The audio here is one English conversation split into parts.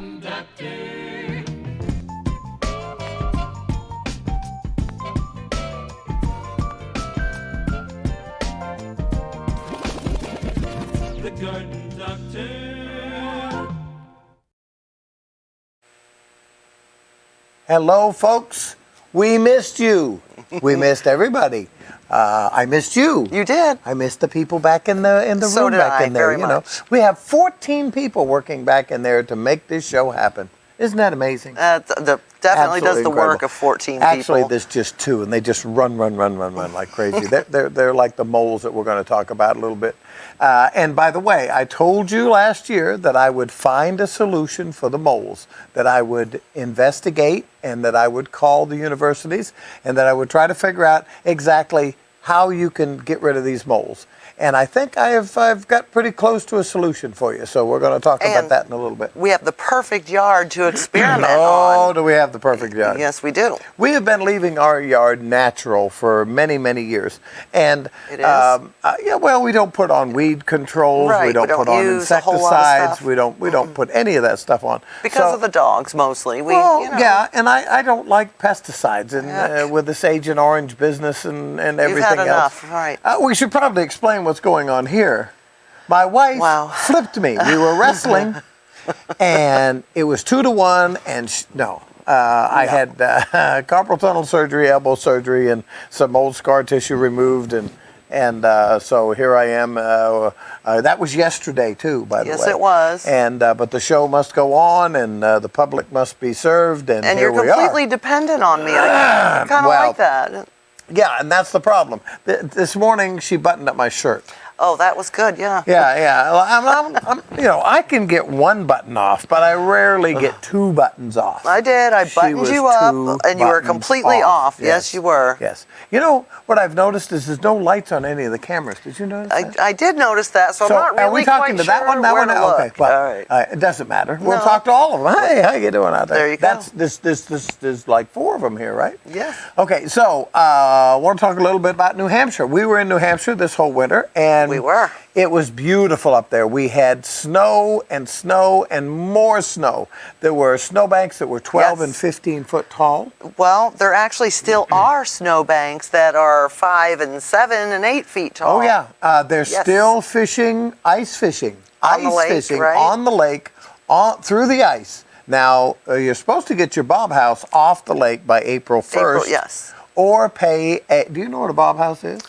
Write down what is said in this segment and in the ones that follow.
conductor. The Garden Doctor. Hello, folks. We missed you. We missed everybody. I missed you. You did. I missed the people back in the So room did back I, in there. very much. We have 14 people working back in there to make this show happen. Isn't that amazing? Definitely Absolutely does the incredible. work of 14 Actually, people. there's just 2, and they just run like crazy. They're like the moles that we're going to talk about a little bit. And by the way, I told you last year that I would find a solution for the moles, that I would investigate, and that I would call the universities, and that I would try to figure out exactly how you can get rid of these moles. And I think I've got pretty close to a solution for you. So we're going to talk about And that in a little bit. We have the perfect yard to experiment Oh, on. do we have the perfect yard? Yes, we do. We have been leaving our yard natural for many, many years. And It is? yeah, well, we don't put on weed controls. Right, We don't put on use a whole lot of insecticides. stuff. We don't put any of that stuff on. Because of the dogs, mostly. Well, You know, yeah, and I don't like pesticides and Yuck. with this Agent Orange business and everything You've had else. enough, right. We should probably explain what's going on here. My wife Wow. flipped me. We were wrestling, and it was 2-1, and I had carpal tunnel surgery, elbow surgery, and some old scar tissue removed, and so here I am. That was yesterday too, by the way. Yes, it was. And but the show must go on, and the public must be served, and here you're we completely are. dependent on me. I kind of Well, like that. Yeah, and that's the problem. This morning she buttoned up my shirt. Oh, that was good, yeah. Yeah. Well, I'm, I can get one button off, but I rarely get 2 buttons off. I did. I She buttoned was you up, 2 and you were buttons completely off. Yes, you were. Yes. You know what I've noticed is there's no lights on any of the cameras. Did you notice that? I did notice that, so I'm not really are we talking quite to that sure one? That where one? to look. Okay. Well, All right. it doesn't matter. We'll No. talk to all of them. Hey, how you doing out there? There you go. There's like 4 of them here, right? Yes. Okay. So I want to talk a little bit about New Hampshire. We were in New Hampshire this whole winter, and We were. It was beautiful up there. We had snow and more snow. There were snowbanks that were 12 Yes. and 15 foot tall. Well, there actually still are snowbanks that are 5 and 7 and 8 feet tall. Oh yeah, they're Yes. still fishing, ice fishing, On the lake, fishing right? on the lake, through the ice. Now you're supposed to get your bob house off the lake by April 1st. Yes. Or pay. Do you know what a bob house is?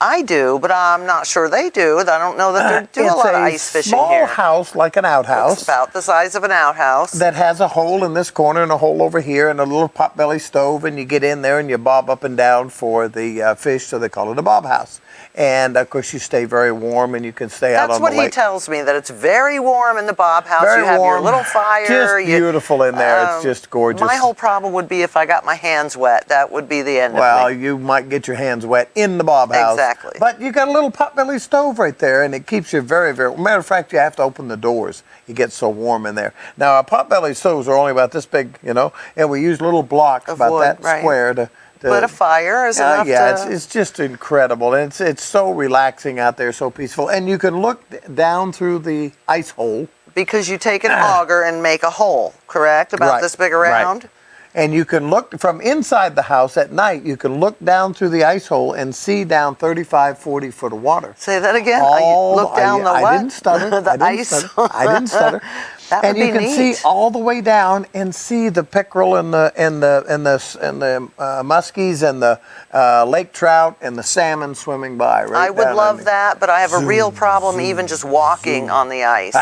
I do, but I'm not sure they do. I don't know that they're doing a lot of ice fishing It's a here. small house like an outhouse. It's about the size of an outhouse. That has a hole in this corner and a hole over here and a little potbelly stove, and you get in there and you bob up and down for the fish, so they call it a bob house. And of course you stay very warm and you can stay out That's on what the lake. he tells me, that it's very warm in the bob house. Very you have your warm. little fire. Just beautiful in there. It's just gorgeous. My whole problem would be if I got my hands wet. That would be the end Well, of me. you might get your hands wet in the bob house. Exactly. But you got a little potbelly stove right there, and it keeps you very, very. Matter of fact, you have to open the doors. It gets so warm in there. Now, our potbelly stoves are only about this big, and we use little blocks Of about wood, that right. square to. But a fire is enough to... it's just incredible. And it's so relaxing out there, so peaceful. And you can look down through the ice hole. Because you take an auger and make a hole, correct? About Right, this big around? right. And you can look from inside the house at night. You can look down through the ice hole and see down 35, 40 foot of water. Say that again. Look down the what? I didn't stutter. The I didn't ice. Stutter. I didn't stutter. That and would you be can neat. see all the way down and see the pickerel and the muskies and the lake trout and the salmon swimming by. Right I would down love under. that, but I have a real problem even just walking on the ice.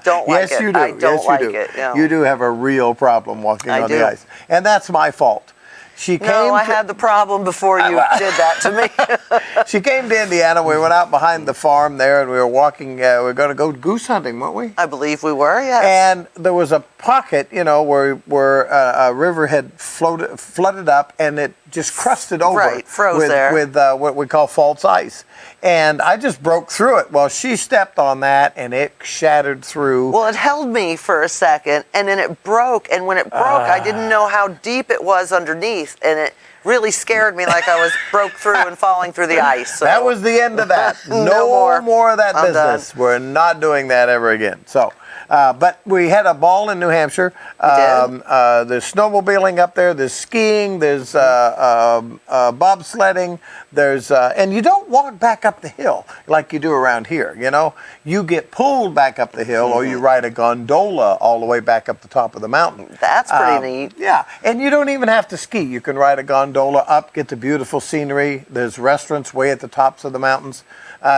Don't like Yes, it. you do. I don't yes, you like do. it. Yeah. You do have a real problem walking I on do. the ice, and that's my fault. She came. No, I to- had the problem before you did that to me. She came to Indiana. We went out behind the farm there, and we were walking. We were going to go goose hunting, weren't we? I believe we were, yes. And there was a pocket, where a river had flooded up, and it just crusted over Right, froze with, there. with what we call false ice. And I just broke through it. Well, she stepped on that, and it shattered through. Well, it held me for a second, and then it broke. And when it broke, I didn't know how deep it was underneath, and it really scared me like I was broke through and falling through the ice. So. That was the end of that. No more of that I'm business. We're not doing that ever again. So But we had a ball in New Hampshire. There's snowmobiling up there. There's skiing. There's bobsledding. There's and you don't walk back up the hill like you do around here. You know, you get pulled back up the hill, or you ride a gondola all the way back up the top of the mountain. That's pretty neat. Yeah, and you don't even have to ski. You can ride a gondola up, get the beautiful scenery. There's restaurants way at the tops of the mountains.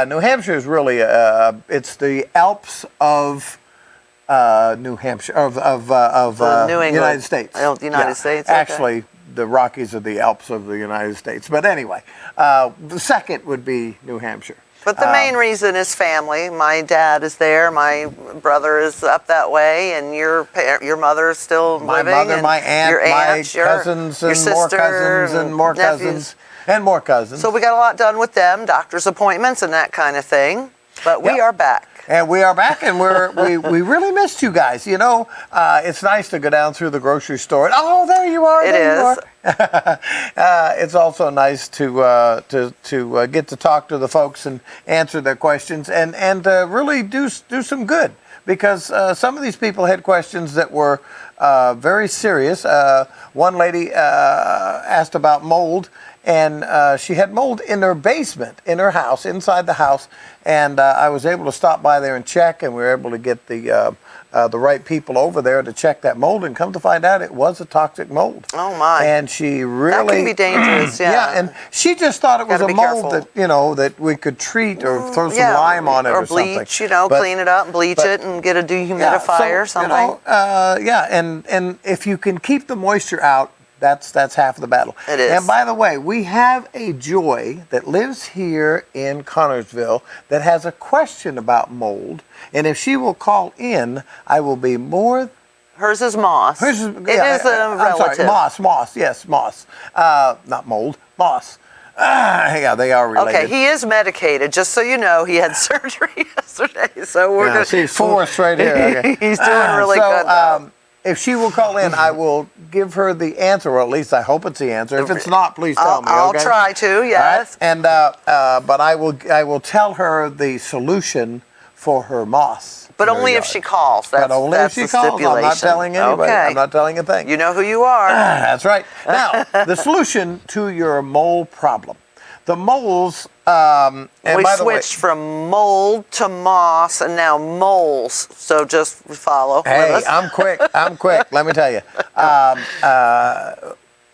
New Hampshire is really it's the Alps of New Hampshire of New England. United States. Oh, the United States. Okay. Actually, the Rockies are the Alps of the United States. But anyway, the second would be New Hampshire. But the main reason is family. My dad is there. My brother is up that way, and your mother is still My living. mother, and my aunt, your my your cousins, and sister, more cousins, and more nephews. cousins, and more cousins. So we got a lot done with them, doctor's appointments and that kind of thing. But we Yep. are back. And we are back, and we really missed you guys. You know, it's nice to go down through the grocery store. And, oh, there you are. It there is. You are. It's also nice to get to talk to the folks and answer their questions, and really do some good, because some of these people had questions that were very serious. One lady asked about mold. And she had mold in her basement, in her house, inside the house. And I was able to stop by there and check, and we were able to get the right people over there to check that mold. And come to find out, it was a toxic mold. Oh my! And she really that can be dangerous. Yeah. Yeah, and she just thought it was Gotta a be mold careful. that we could treat or throw some lime on it or bleach. something. You know, But- clean it up and bleach it and get a dehumidifier or something. And if you can keep the moisture out, that's half the battle. It is. And by the way, we have a Joy that lives here in Connorsville that has a question about mold. And if she will call in, I will be more. Hers is moss. Hers is, It is a I'm relative. sorry, moss. Yes, moss. Not mold, moss. Yeah, they are related. Okay, he is medicated. Just so you know, he had surgery yesterday, so we're gonna see Forrest right here. Okay. He's doing really good. Though. If she will call in, I will give her the answer, or at least I hope it's the answer. If it's not, please tell me. I'll Okay? try to. All right? Yes. And but I will tell her the solution for her moss. But in her only if yard. she calls. That's, But only that's if she the calls. I'm not stipulation. telling anybody. Okay. I'm not telling a thing. You know who you are. That's right. Now, the solution to your mole problem. The moles, and We by the way, switched from mold to moss and now moles. So just follow. hey, with us. I'm quick. I'm quick. Let me tell you.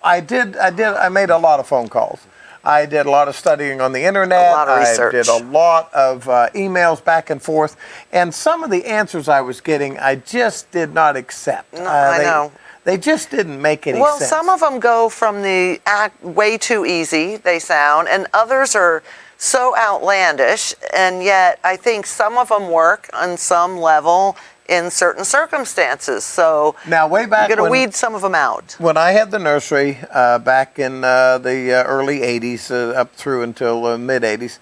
I made a lot of phone calls. I did a lot of studying on the internet. A lot of research. I did a lot of emails back and forth. And some of the answers I was getting, I just did not accept. No, I know. They just didn't make any Well, sense. some of them go from the act way too easy, they sound, and others are so outlandish, and yet I think some of them work on some level in certain circumstances. So Now, way back you're going to when- weed some of them out. When I had the nursery back in the early 80s up through until the mid 80s,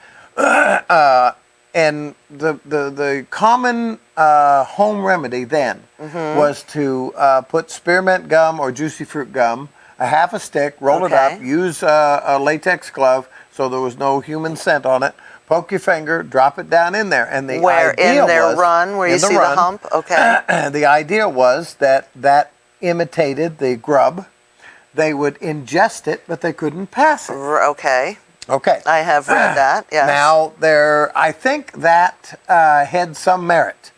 and the common home remedy then was to put spearmint gum or juicy fruit gum, a half a stick, roll it Okay. up, use a latex glove so there was no human scent on it. Poke your finger, drop it down in there, and the Where idea in their was, run, where you in the see run, the hump? Okay. the idea was that imitated the grub. They would ingest it, but they couldn't pass it. Okay. Okay. I have read that, yes. Now, I think that had some merit.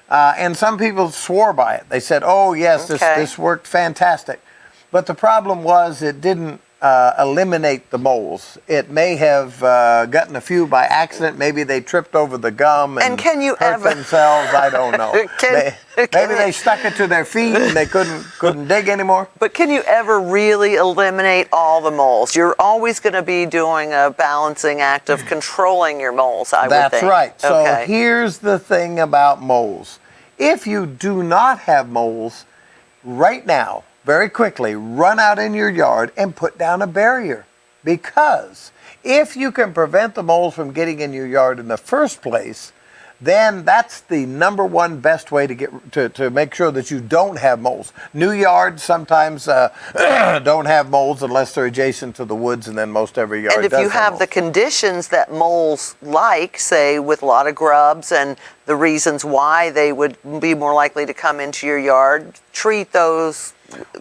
And some people swore by it. They said, oh, yes, Okay. this worked fantastic. But the problem was it didn't eliminate the moles. It may have gotten a few by accident. Maybe they tripped over the gum and can you hurt ever- themselves. I don't know. Maybe they stuck it to their feet and they couldn't dig anymore. But can you ever really eliminate all the moles? You're always going to be doing a balancing act of controlling your moles, I would think. That's right. So Okay. here's the thing about moles. If you do not have moles, right now, very quickly, run out in your yard and put down a barrier. Because if you can prevent the moles from getting in your yard in the first place, then that's the number one best way to get to make sure that you don't have moles. New yards sometimes don't have moles unless they're adjacent to the woods, and then most every yard And if does you have the moles. conditions that moles like, say with a lot of grubs and the reasons why they would be more likely to come into your yard, treat those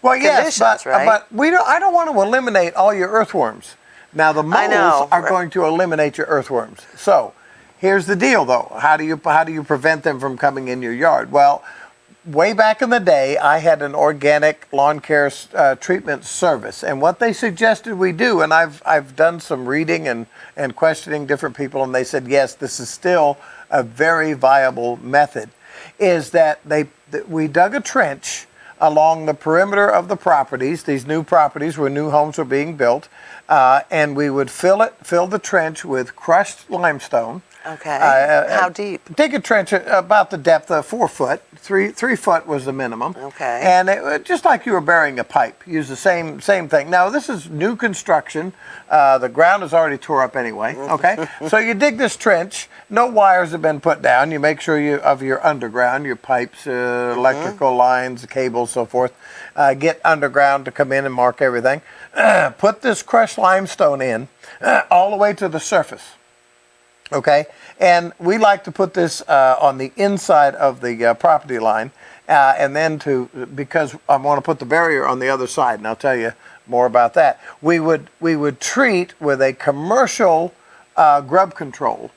Well, yes, conditions, right? but I don't want to eliminate all your earthworms. Now the I know, moles are right. going to eliminate your earthworms. So here's the deal, though. How do you prevent them from coming in your yard? Well, way back in the day, I had an organic lawn care treatment service, and what they suggested we do, and I've done some reading and questioning different people, and they said yes, this is still a very viable method, is that we dug a trench along the perimeter of the properties, these new properties where new homes were being built, and we would fill the trench with crushed limestone. Okay. How deep? Dig a trench about the depth of 4 foot. 3 foot was the minimum. Okay. And just like you were burying a pipe, use the same thing. Now this is new construction. The ground is already tore up anyway. Okay. So you dig this trench. No wires have been put down. You make sure of your underground, your pipes, electrical lines, cables, so forth. Get underground to come in and mark everything. Put this crushed limestone in all the way to the surface. Okay, and we like to put this on the inside of the property line, and then because I want to put the barrier on the other side, and I'll tell you more about that. We would treat with a commercial grub control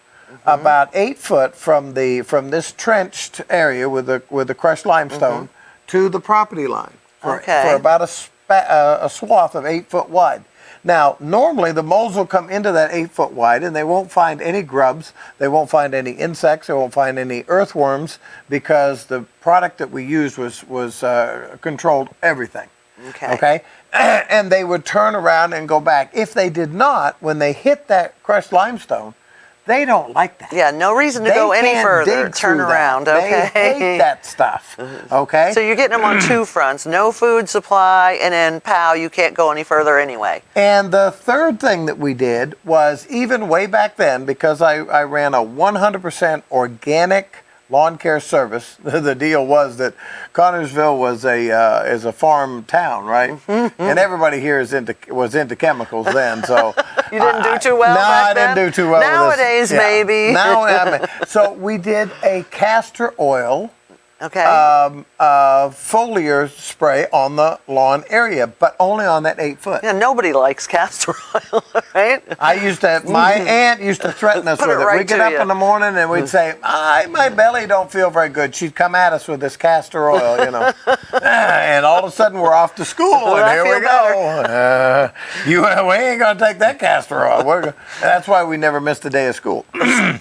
about 8 foot from this trenched area with the crushed limestone to the property line for about a swath of 8 foot wide. Now, normally the moles will come into that 8 foot wide and they won't find any grubs, they won't find any insects, they won't find any earthworms because the product that we used was controlled everything. Okay? And they would turn around and go back. If they did not, when they hit that crushed limestone, they don't like that. Yeah, no reason to They go any can't further. dig Turn through that. around, okay? They hate that stuff, okay? So you're getting them on two fronts, no food supply, and then, pow, you can't go any further anyway. And the third thing that we did was, even way back then, because I ran a 100% organic lawn care service. The deal was that Connorsville is a farm town, right? And everybody here was into chemicals then. So You didn't do too well No, back I didn't then? do too well. Nowadays, with this. Yeah. maybe. Now, so we did a castor oil Okay. foliar spray on the lawn area, but only on that 8 foot. Yeah, nobody likes castor oil, right? My aunt used to threaten us Put with it it. right We'd get to up you. in the morning and we'd say, my belly don't feel very good. She'd come at us with this castor oil, you know. And all of a sudden we're off to school, and I here we feel go. We ain't going to take that castor oil. That's why we never missed a day of school.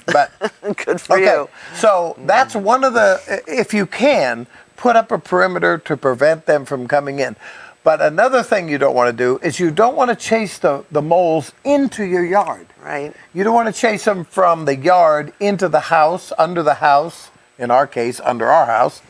But Good for you. so that's one of the, if you can, put up a perimeter to prevent them from coming in. But another thing you don't want to do is you don't want to chase the moles into your yard. Right. You don't want to chase them from the yard into the house, under the house, in our case, under our house,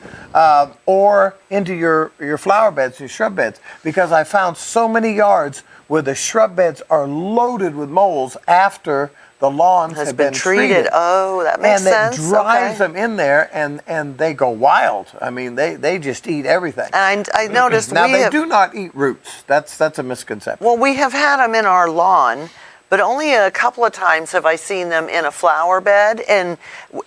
or into your flower beds, your shrub beds. Because I found so many yards where the shrub beds are loaded with moles after the lawns Has have been treated. Oh, that makes and sense. it drives Okay. them in there, and they go wild. I mean, they just eat everything. And I noticed Now, we they have, do not eat roots. That's a misconception. well, we have had them in our lawn, but only a couple of times have I seen them in a flower bed. And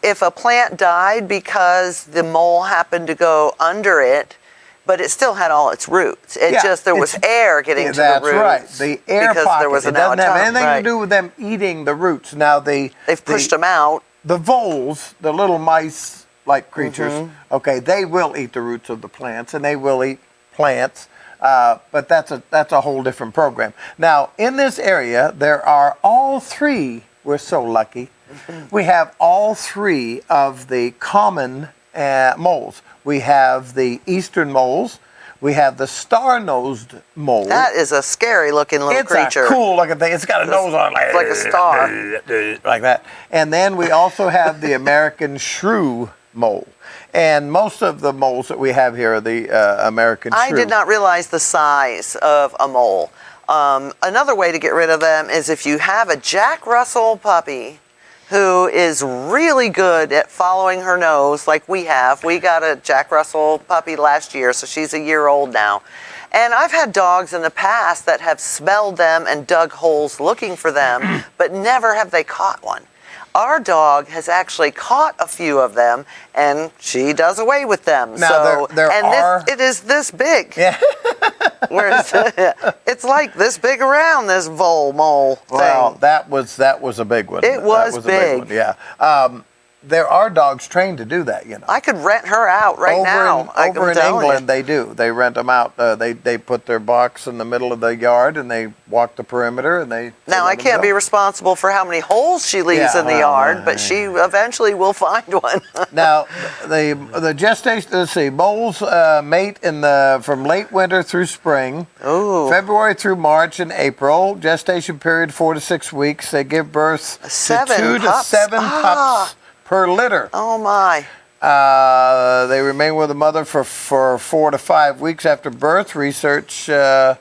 if a plant died because the mole happened to go under it, but it still had all its roots. There was air getting to the That's roots. right. The air because pocket. there was It doesn't have anything right. to do with them eating the roots. Now, They've pushed them out. The voles, the little mice-like creatures, Mm-hmm. okay, they will eat the roots of the plants, and they will eat plants. But that's a whole different program. Now, in this area, there are all three. We're so lucky. We have all three of the common moles. We have the eastern moles. We have the star-nosed mole. That is a scary looking little creature. It's a cool looking thing. It's got a nose on it like a star. like that. And then we also have the American shrew mole. And most of the moles that we have here are the American shrew. I did not realize the size of a mole. Another way to get rid of them is if you have a Jack Russell puppy who is really good at following her nose like we have. We got a Jack Russell puppy last year, so she's a year old now. And I've had dogs in the past that have smelled them and dug holes looking for them, but never have they caught one. Our dog has actually caught a few of them, and she does away with them. Now, So, there and are... it is this big. Yeah. Whereas it's like this big around this mole thing. Well, that was a big one. It was That was a big one, big. yeah. There are dogs trained to do that, you know. I could rent her out right now. Over in England, they do. They rent them out. They put their box in the middle of the yard, and they walk the perimeter, and they... Now, I can't be responsible for how many holes she leaves in the yard, but she eventually will find one. Now, the gestation, let's see, moles mate from late winter through spring. Ooh. February through March and April. Gestation period 4 to 6 weeks. They give birth to 2 to 7 pups per litter. Oh, my. They remain with the mother for 4 to 5 weeks after birth. Research, let's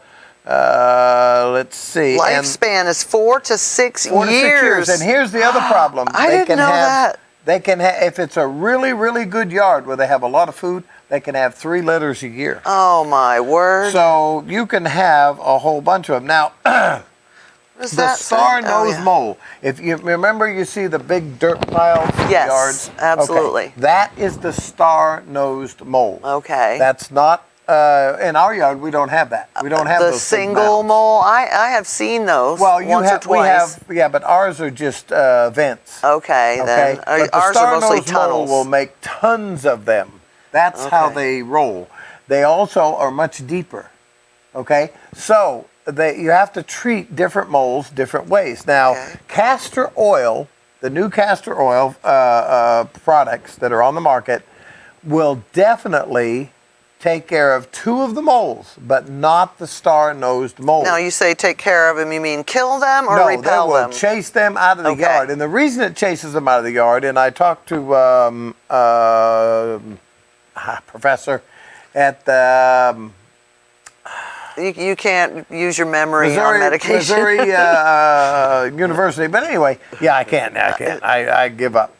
see. Lifespan is 4 to 6 4 to 6 years. And here's the other problem. I didn't know that. They can have, if it's a really, really good yard where they have a lot of food, they can have 3 litters a year. Oh, my word. So you can have a whole bunch of them. Now, the star-nosed mole. If you remember, you see the big dirt piles in the yards? Yes, absolutely. Okay. That is the star-nosed mole. Okay. That's not, in our yard, we don't have that. We don't have the those big single mounds. mole. I have seen those once or twice. But ours are just vents. Okay, then. But the Ours are mostly star-nosed mole tunnels. will make tons of them. That's how they roll. They also are much deeper. Okay? So, you have to treat different moles different ways. Now, castor oil, the new castor oil products that are on the market, will definitely take care of 2 of the moles, but not the star-nosed mole. Now, you say take care of them, you mean kill them or repel them? No, they will chase them out of the yard. And the reason it chases them out of the yard, and I talked to professor at the... You can't use your memory on medication. Missouri University. But anyway, I can't. I give up.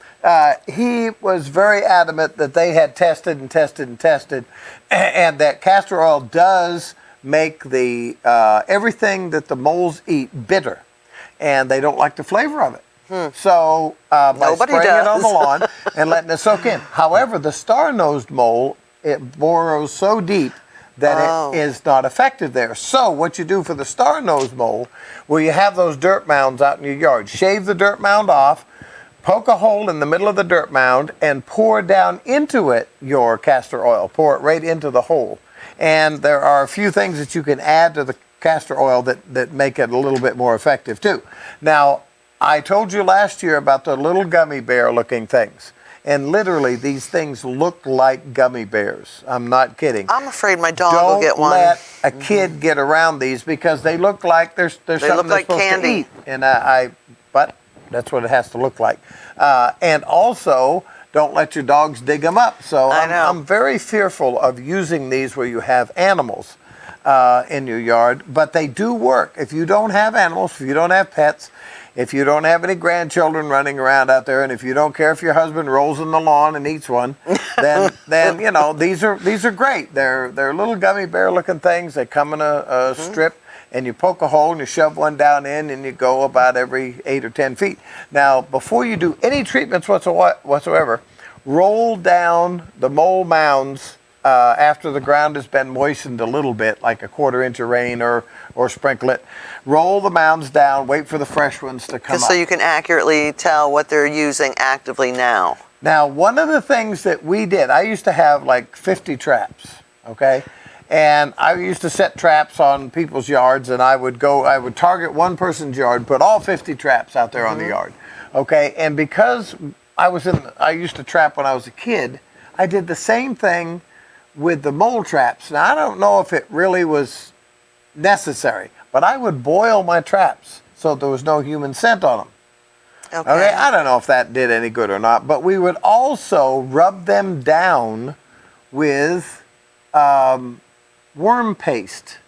He was very adamant that they had tested and that castor oil does make the everything that the moles eat bitter, and they don't like the flavor of it. So by spraying it on the lawn and letting it soak in. However, the star-nosed mole, it burrows so deep that it is not effective there. So what you do for the star-nosed mole, where you have those dirt mounds out in your yard, shave the dirt mound off, poke a hole in the middle of the dirt mound, and pour down into it your castor oil. Pour it right into the hole. And there are a few things that you can add to the castor oil that make it a little bit more effective too. Now, I told you last year about the little gummy bear looking things. And literally, these things look like gummy bears. I'm not kidding. I'm afraid my dog will get one. Don't let a kid get around these because they look like they're something look like they're supposed candy. to eat. And but that's what it has to look like. And also, don't let your dogs dig them up. So I'm very fearful of using these where you have animals in your yard. But they do work. If you don't have animals, if you don't have pets, if you don't have any grandchildren running around out there, and if you don't care if your husband rolls in the lawn and eats one, then these are great. They're little gummy bear looking things. They come in a strip, and you poke a hole and you shove one down in, and you go about every 8 or 10 feet. Now, before you do any treatments whatsoever, roll down the mole mounds after the ground has been moistened a little bit, like a 1/4 inch of rain or sprinkle it. Roll the mounds down, wait for the fresh ones to come up. So you can accurately tell what they're using actively now. Now, one of the things that we did, I used to have like 50 traps, okay? And I used to set traps on people's yards, and I would target one person's yard, put all 50 traps out there on the yard, okay? And because I used to trap when I was a kid, I did the same thing with the mole traps. Now, I don't know if it really was necessary, but I would boil my traps so there was no human scent on them. Okay, I don't know if that did any good or not, but we would also rub them down with worm paste.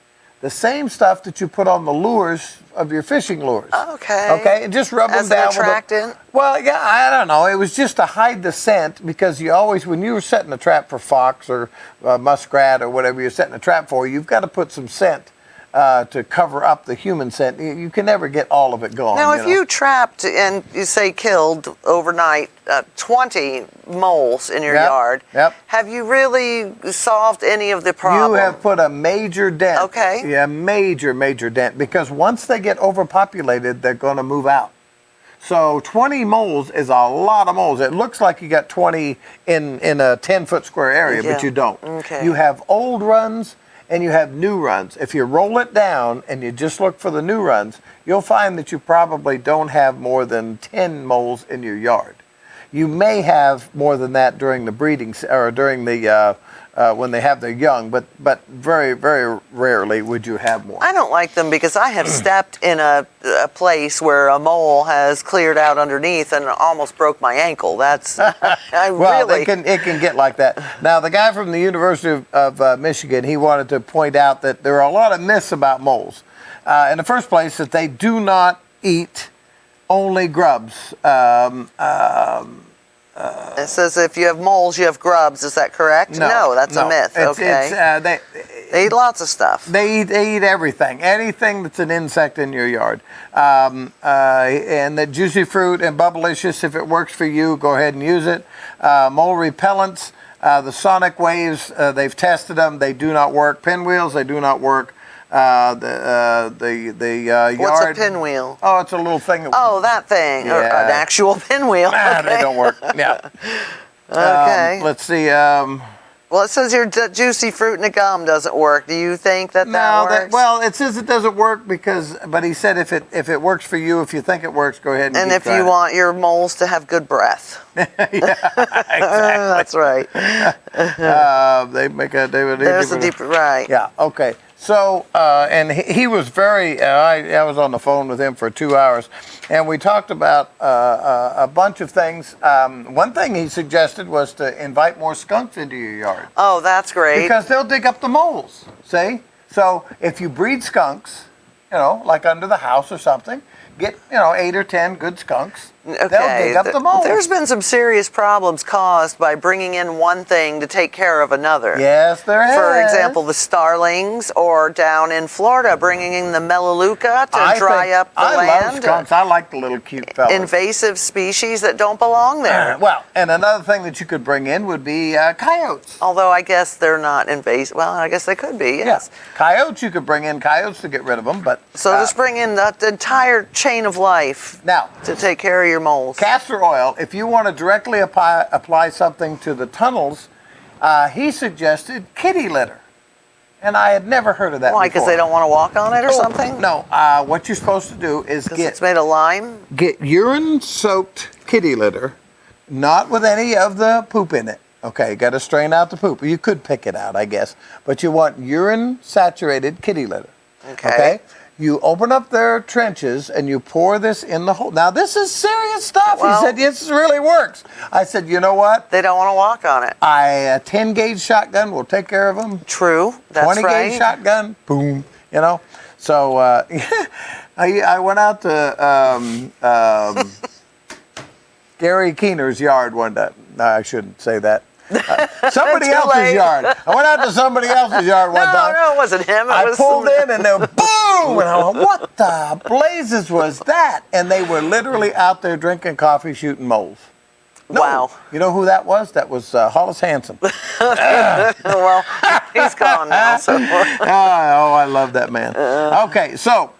the same stuff that you put on the lures of your fishing lures. Okay. Okay, and just rub As them an down attractant? with well, yeah, I don't know. It was just to hide the scent because you always, when you were setting a trap for fox or muskrat or whatever you're setting a trap for, you've got to put some scent to cover up the human scent. You can never get all of it gone. Now, if know? you trapped and you say killed overnight 20 moles in your Yep, yard, yep. have you really solved any of the problem? You have put a major dent. Okay. Yeah, major dent. Because once they get overpopulated, they're going to move out. So 20 moles is a lot of moles. It looks like you got 20 in a 10-foot square area, Yeah. but you don't. Okay. You have old runs and you have new runs. If you roll it down and you just look for the new runs, you'll find that you probably don't have more than 10 moles in your yard. You may have more than that during the breeding or during the when they have their young, but very rarely would you have more. I don't like them because I have stepped in a place where a mole has cleared out underneath and almost broke my ankle. That's Well, really. it can get like that. Now, the guy from the University of Michigan, he wanted to point out that there are a lot of myths about moles. In the first place, that they do not eat only grubs. It says if you have moles, you have grubs. Is that correct? No, that's a myth. Okay. They eat lots of stuff. They eat everything, anything that's an insect in your yard. And the juicy fruit and Bubblicious, if it works for you, go ahead and use it. Mole repellents, the sonic waves, they've tested them. They do not work. Pinwheels, they do not work. The yard. What's a pinwheel? Oh, it's a little thing. Oh, that thing. Or Yeah. an actual pinwheel. Nah, Okay. they don't work. Yeah. Okay. Let's see. Well, it says your juicy fruit and the gum doesn't work. Do you think that No, works? well, it says it doesn't work but he said if it works for you, if you think it works, go ahead and and keep if trying you it. want your moles to have good breath. Exactly. That's right. They make a. There's a deep right. Yeah. Okay. So, and he was very. I was on the phone with him for 2 hours, and we talked about a bunch of things. One thing he suggested was to invite more skunks into your yard Oh, that's great. because they'll dig up the moles. See, so if you breed skunks, like under the house or something, get 8 or 10 good skunks. Okay. They'll dig up the moles. There's been some serious problems caused by bringing in one thing to take care of another. Yes, there is. For example, the starlings, or down in Florida, bringing in the melaleuca to dry up the I land. love skunks. I like the little cute fellas. Invasive species that don't belong there. Well, and another thing that you could bring in would be coyotes. Although I guess they're not invasive. Well, I guess they could be, yes. Yeah. Coyotes, you could bring in coyotes to get rid of them, but... So just bring in the entire chain of life Now, to take care of your moles. castor oil, if you want to directly apply something to the tunnels, he suggested kitty litter. And I had never heard of that Why? before. Because they don't want to walk on it or something? No, what you're supposed to do is Because it's made of lime? get urine-soaked kitty litter, not with any of the poop in it. Okay, got to strain out the poop. You could pick it out, I guess. But you want urine-saturated kitty litter. Okay. You open up their trenches and you pour this in the hole. Now, this is serious stuff. Well- He said, yes, this really works. I said, you know what? They don't want to walk on it. A 10-gauge shotgun will take care of them. True. That's 20-gauge right. shotgun, boom, So I went out to Gary Keener's yard one day. No, I shouldn't say that. Somebody Too else's late. yard. I went out to somebody else's yard one time. No, it wasn't him. It I was pulled in and they were boom! And I went, what the blazes was that? And they were literally out there drinking coffee, shooting moles. No. Wow. You know who that was? That was Hollis Hansen. Well, he's gone now. So. I love that man. Okay, so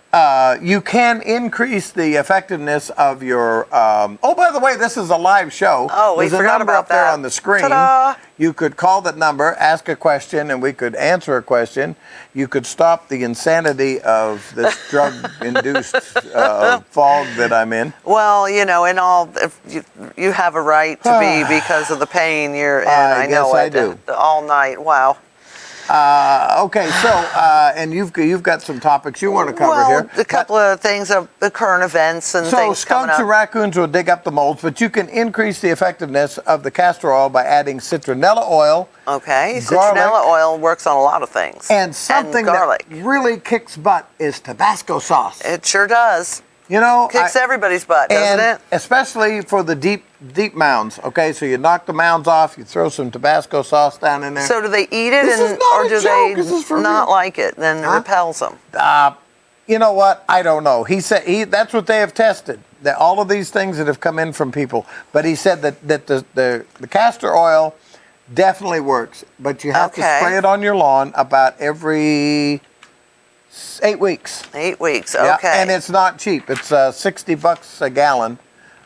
you can increase the effectiveness of your. Oh, by the way, this is a live show. Oh, we There's a forgot number about up there that. on the screen. Ta-da! You could call that number, ask a question, and we could answer a question. You could stop the insanity of this drug-induced fog that I'm in. Well, in all, if you have a right to be because of the pain you're in. I guess know I it. do. All night. Wow. Okay, so and you've got some topics you want to cover Well, here. a couple of things of the current events and So things coming skunks up. and raccoons will dig up the molds, but you can increase the effectiveness of the castor oil by adding citronella oil Okay, garlic, citronella oil works on a lot of things. and something garlic. that really kicks butt is Tabasco sauce. It sure does. You know, Kicks everybody's butt, doesn't and it? especially for the deep mounds. Okay, so you knock the mounds off, you throw some Tabasco sauce down in there. So do they eat it, This is not or a do joke. This is for they not real. like it? Then it repels them. You know what? I don't know. He said that's what they have tested. That all of these things that have come in from people. But he said that the castor oil definitely works, but you have to Okay. spray it on your lawn about every 8 weeks. 8 weeks. Yeah, Okay. and it's not cheap. It's $60 a gallon.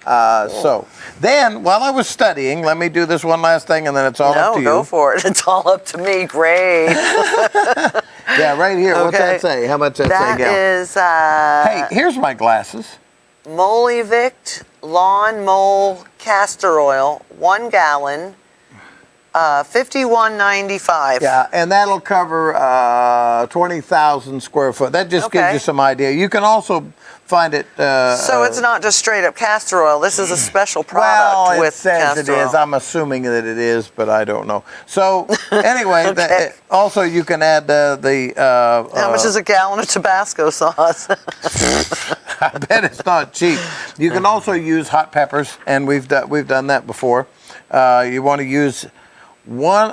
So then, while I was studying, let me do this one last thing, and then it's all up to no, you. go for it. It's all up to me. Great. Yeah, right here. What's Okay. that say? How much that say, That gal? is Hey, here's my glasses. Molivict Lawn Mole Castor Oil, 1 gallon, $51.95. Yeah, and that'll cover 20,000 square foot. That just gives Okay. you some idea. You can also find it. So it's not just straight up castor oil. This is a special well, product it with says castor it is. oil. I'm assuming that it is, but I don't know. So anyway, Okay. also you can add How much is a gallon of Tabasco sauce? I bet it's not cheap. You can also use hot peppers, and we've done that before. You want to use one.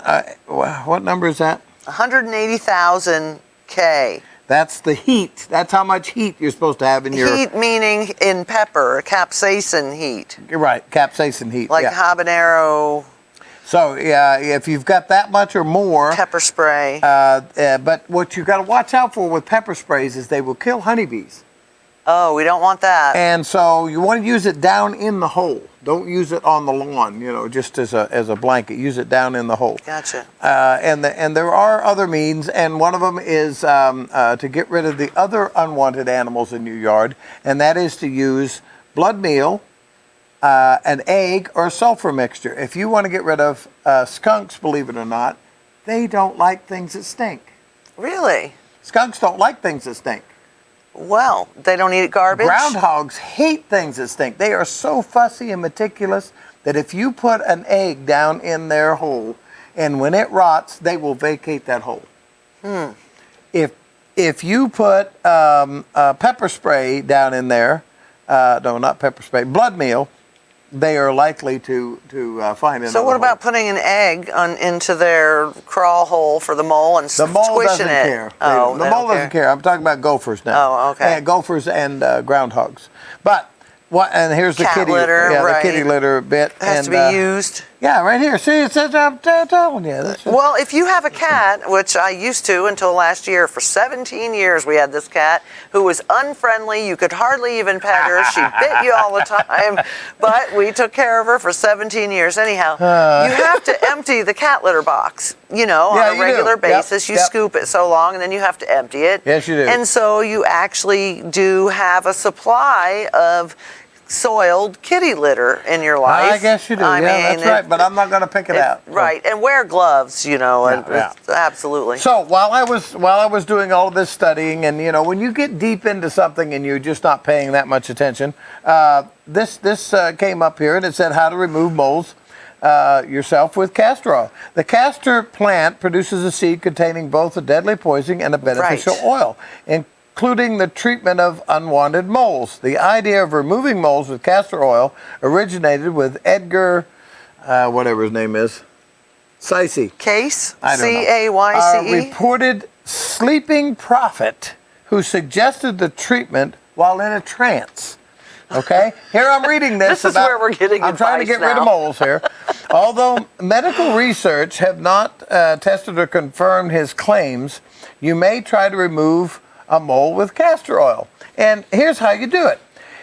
What number is that? 180,000 K. That's the heat. That's how much heat you're supposed to have in your. Heat meaning in pepper, capsaicin heat, You're right, capsaicin heat. like yeah. habanero So yeah, if you've got that much or more. pepper spray. But what you got to watch out for with pepper sprays is they will kill honeybees. Oh, we don't want that. And so you want to use it down in the hole. Don't use it on the lawn, just as a blanket. Use it down in the hole. Gotcha. And there are other means, and one of them is to get rid of the other unwanted animals in your yard, and that is to use blood meal, an egg, or a sulfur mixture. If you want to get rid of skunks, believe it or not, they don't like things that stink. Really? Skunks don't like things that stink. Well, they don't eat garbage? Groundhogs hate things that stink. They are so fussy and meticulous that if you put an egg down in their hole, and when it rots, they will vacate that hole. If you put pepper spray down in there, no, not pepper spray, blood meal, they are likely to find another So what hole. about putting an egg into their crawl hole for the mole and The mole squishing doesn't it? care. Oh, The they mole don't doesn't care. I'm talking about gophers now. Oh, okay. And gophers and groundhogs. But and here's the Cat kitty litter, the right. kitty litter bit. It has and, to be used. Yeah, right here. See, it says I'm telling you. That's Well, if you have a cat, which I used to until last year, for 17 years we had this cat who was unfriendly. You could hardly even pet her. She bit you all the time. But we took care of her for 17 years. Anyhow, you have to empty the cat litter box, on Yeah, a you do. regular Yep, basis. You yep. scoop it so long, and then you have to empty it. Yes, you do. And so you actually do have a supply of soiled kitty litter in your life. I guess you do. I Yeah, mean, that's right. But I'm not going to pick it out. So. Right, and wear gloves, and yeah. absolutely. So while I was doing all of this studying, and when you get deep into something and you're just not paying that much attention, this came up here and it said how to remove moles yourself with castor oil. The castor plant produces a seed containing both a deadly poison and a beneficial Right. oil, including the treatment of unwanted moles. The idea of removing moles with castor oil originated with Edgar, whatever his name is, Cayce. Case? I don't know. C-A-Y-C-E? A reported sleeping prophet who suggested the treatment while in a trance. Okay, here I'm reading this. This is where we're getting I'm trying to advice get rid of now. moles here. Although medical research have not tested or confirmed his claims, you may try to remove a mole with castor oil. And here's how you do it.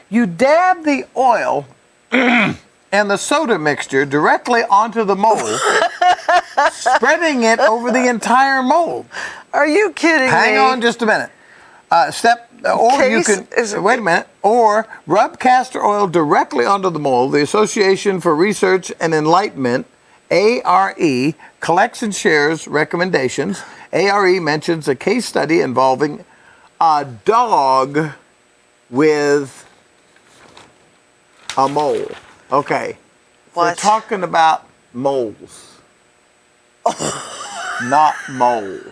You dab the oil and the soda mixture directly onto the mole, spreading it over the entire mole. Are you kidding me? Hang on just a minute. Or you Case can, is- wait a minute, or rub castor oil directly onto the mole. The Association for Research and Enlightenment, ARE, collects and shares recommendations ARE mentions a case study involving a dog with a mole. Okay. We're What? talking about moles. Not moles.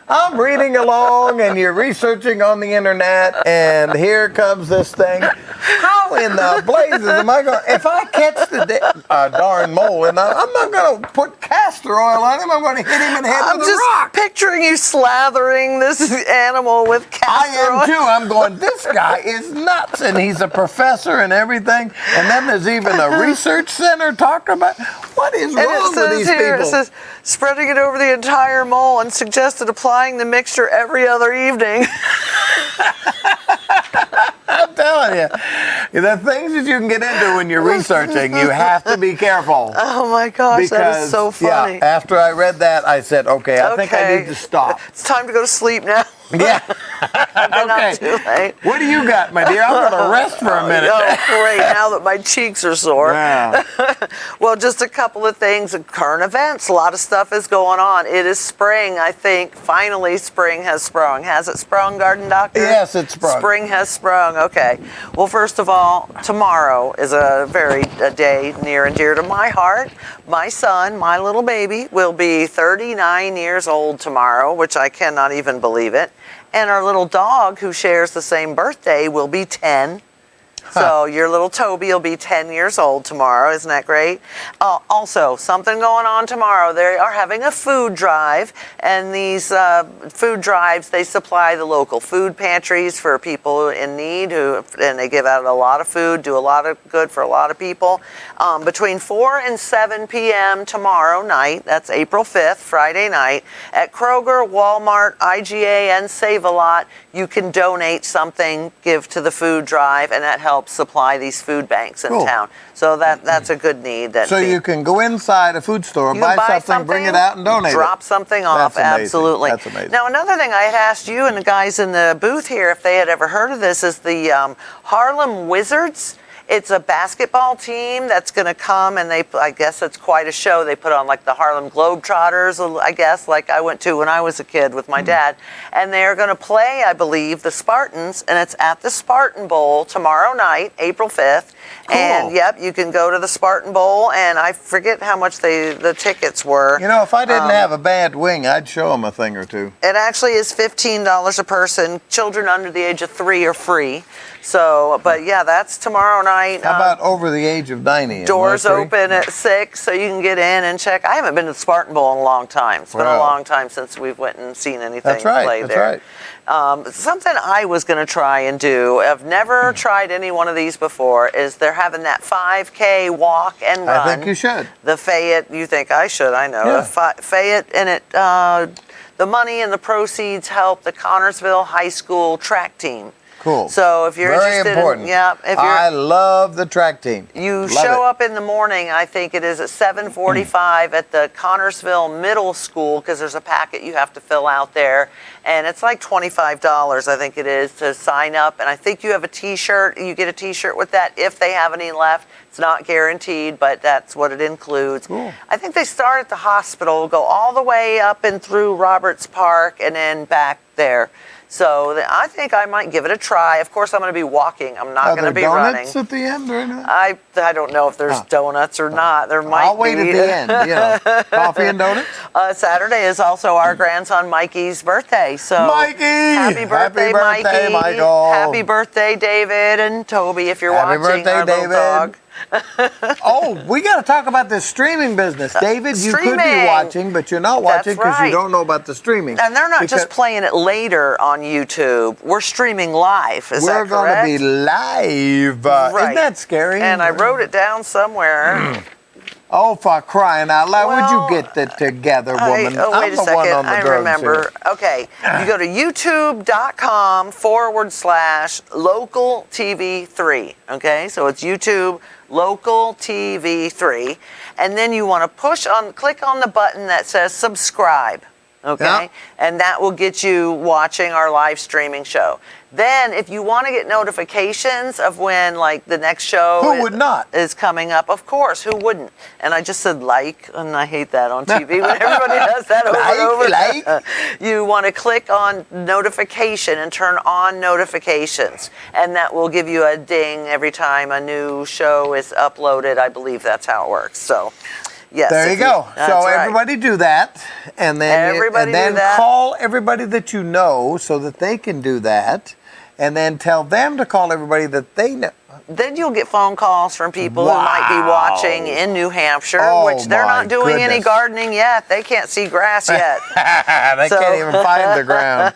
I'm reading along and you're researching on the internet and here comes this thing. How in the blazes am I going to, if I catch the darn mole and I'm not going to put castor oil on him, I'm going to hit him in the head I'm with a just rock. picturing you slathering this animal with I castor am oil. too. I'm going, this guy is nuts and he's a professor and everything. And then there's even a research center talking about, what is And wrong it with says these here, people? it says, spreading it over the entire mole and suggested applying the mixture every other evening. I'm telling you, the things that you can get into when you're researching, you have to be careful. Oh my gosh, that is so funny. Yeah, after I read that, I said, okay, I think I need to stop. It's time to go to sleep now. Yeah. Been up too Okay. late. What do you got, my dear? I'm going to rest for a minute. Oh, great. Now that my cheeks are sore. Yeah. Well, just a couple of things. Current events. A lot of stuff is going on. It is spring, I think. Finally, spring has sprung. Has it sprung, Garden Doctor? Yes, it's sprung. Spring has sprung. Okay. Well, first of all, tomorrow is a day near and dear to my heart. My son, my little baby, will be 39 years old tomorrow, which I cannot even believe it. And our little dog, who shares the same birthday, will be 10. So your little Toby will be 10 years old tomorrow. Isn't that great? Also, something going on tomorrow. They are having a food drive. And these food drives, they supply the local food pantries for people in need. And they give out a lot of food, do a lot of good for a lot of people. Between 4 and 7 p.m. tomorrow night, that's April 5th, Friday night, at Kroger, Walmart, IGA, and Save-A-Lot, you can donate something, give to the food drive, and that helps supply these food banks in Cool. town. So that's a good need. So you can go inside a food store, You can buy something, bring it out, and donate drop it. something off. That's amazing. Absolutely. That's amazing. Now, another thing I had asked you and the guys in the booth here if they had ever heard of this is the Harlem Wizards. It's a basketball team that's going to come, and I guess it's quite a show. They put on like the Harlem Globetrotters, I guess, like I went to when I was a kid with my dad. And they're going to play, I believe, the Spartans, and it's at the Spartan Bowl tomorrow night, April 5th. Cool. And, yep, you can go to the Spartan Bowl, and I forget how much the tickets were. You know, if I didn't have a bad wing, I'd show them a thing or two. It actually is $15 a person. Children under the age of 3 are free. So, but yeah, that's tomorrow night. How about over the age of 90? Doors Am I free? open at 6, so you can get in and check. I haven't been to the Spartan Bowl in a long time. It's been a Wow. long time since we've went and seen anything That's right, played that's there. right. Something I was going to try and do, I've never tried any one of these before, is they're having that 5K walk and run. I think you should. The Fayette, you think I should, I know. Yeah. Fayette, and the money and the proceeds help the Connorsville High School track team. Cool. So if you're Very interested important. if I you're love the track team. you Love show it. up in the morning, I think it is at 7:45 at the Connorsville Middle School, because there's a packet you have to fill out there, and it's like $25, I think it is, to sign up. And I think you have a T-shirt. You get a T-shirt with that if they have any left. It's not guaranteed, but that's what it includes. Cool. I think they start at the hospital, go all the way up and through Roberts Park, and then back there. So I think I might give it a try. Of course, I'm going to be walking. I'm not Are going to there be running. donuts at the end or anything? I don't know if there's donuts or not. There might I'll wait be. at the end. You know, coffee and donuts. Saturday is also our grandson Mikey's birthday. So Mikey! happy birthday, Happy birthday, Mikey! Michael! Happy birthday, David and Toby. If you're Happy watching, birthday, our little David. dog. Oh, we got to talk about this streaming business. David, you could be Streaming. watching, but you're not That's watching because right. you don't know about the streaming. And they're not Because just playing it later on YouTube. We're streaming live. Is we're that going correct? to be live. Right. Isn't that scary? And I wrote it down somewhere. Oh, for crying out loud. Well, Would you get that together, woman? Wait I'm a the one second. on the I drugs remember. here. Okay. You go to youtube.com/local TV3. Okay. So it's YouTube local TV3. And then you want to click on the button that says subscribe. Okay. Yeah. And that will get you watching our live streaming show. Then, if you want to get notifications of when, like, the next show Who would not? is coming up, of course, who wouldn't? And I just said like, and I hate that on TV when everybody does that over and over. Like. You want to click on notification and turn on notifications, and that will give you a ding every time a new show is uploaded. I believe that's how it works. So, yes. There you go. That's So right. everybody do that, and then Everybody do then that. call everybody that you know so that they can do that, and then tell them to call everybody that they know. Then you'll get phone calls from people who might be Wow. watching in New Hampshire, Oh, which they're my not doing any goodness. gardening yet. They can't see grass yet. They So- can't even find the ground.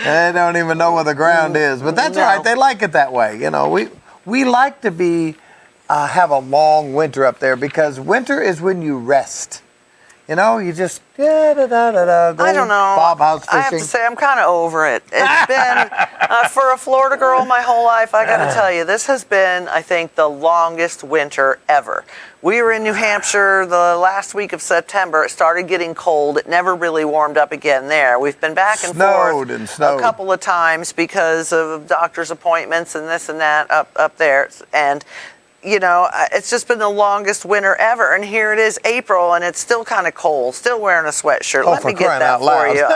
They don't even know where the ground is. But that's No. all right. They like it that way. You know, we like to be have a long winter up there because winter is when you rest. You know, you just go I don't know. Bob house fishing. I have to say, I'm kind of over it. It's been, for a Florida girl my whole life, I got to tell you, this has been, I think, the longest winter ever. We were in New Hampshire the last week of September. It started getting cold. It never really warmed up again there. We've been back and Snowed forth and snowed. a couple of times because of doctor's appointments and this and that up there. And you know, it's just been the longest winter ever, and here it is April, and it's still kind of cold. Still wearing a sweatshirt. Oh, Let for me get crying that out for loud. you.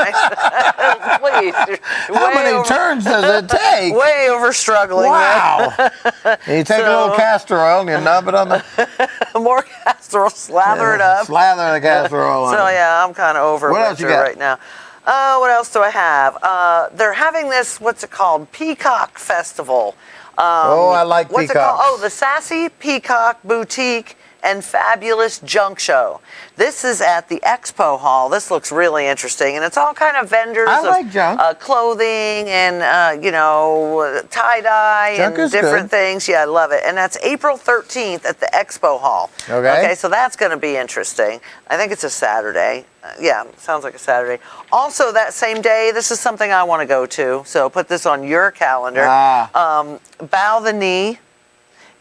Please. How many turns does it take? Way over struggling. Wow. You take a little So- castor oil and you nub it on the More castor oil, slather it up. Slather the castor oil on So it. yeah, I'm kind of over What else you winter got? right now. What else do I have? They're having this, what's it called? Peacock Festival. Oh, I like What's it called? peacocks. Oh, the Sassy Peacock Boutique and Fabulous Junk Show. This is at the Expo Hall. This looks really interesting, and it's all kind of vendors I of like junk. clothing and tie-dye Junk and is different good. things. Yeah, I love it. And that's April 13th at the Expo Hall. Okay. Okay, so that's going to be interesting. I think it's a Saturday. Yeah, sounds like a Saturday. Also, that same day, this is something I want to go to, so put this on your calendar. Bow the Knee.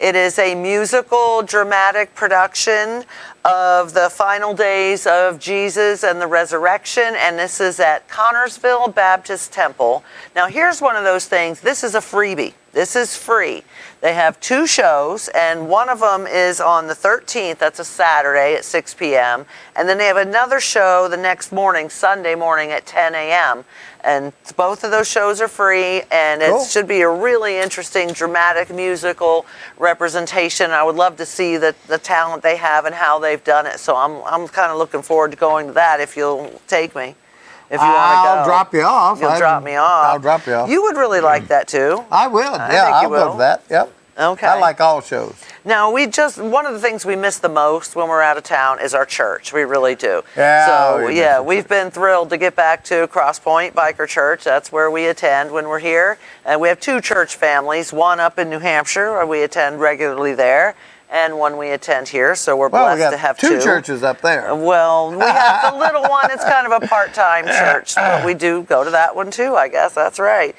It is a musical, dramatic production of the final days of Jesus and the resurrection, and this is at Connorsville Baptist Temple. Now, here's one of those things. This is a freebie. This is free. They have 2 shows, and one of them is on the 13th. That's a Saturday at 6 p.m. And then they have another show the next morning, Sunday morning at 10 a.m. And both of those shows are free, and Cool. it should be a really interesting, dramatic, musical representation. I would love to see the talent they have and how they've done it. So I'm kind of looking forward to going to that if you'll take me. If you want to go. I'll drop you off. You'll drop me off. I'll drop you off. You would really like that too. I will. I Yeah, think I'll you go will. to that. Yep. Okay. I like all shows. Now, one of the things we miss the most when we're out of town is our church. We really do. Yeah, So, we yeah, miss the we've been thrilled to get back to Cross Point Biker Church. That's where we attend when we're here. And we have 2 church families, one up in New Hampshire, where we attend regularly there, and one we attend here. So we're Well, we blessed got to have 2 churches up there. Well, we have the little one. It's kind of a part-time church, but we do go to that one too, I guess. That's right.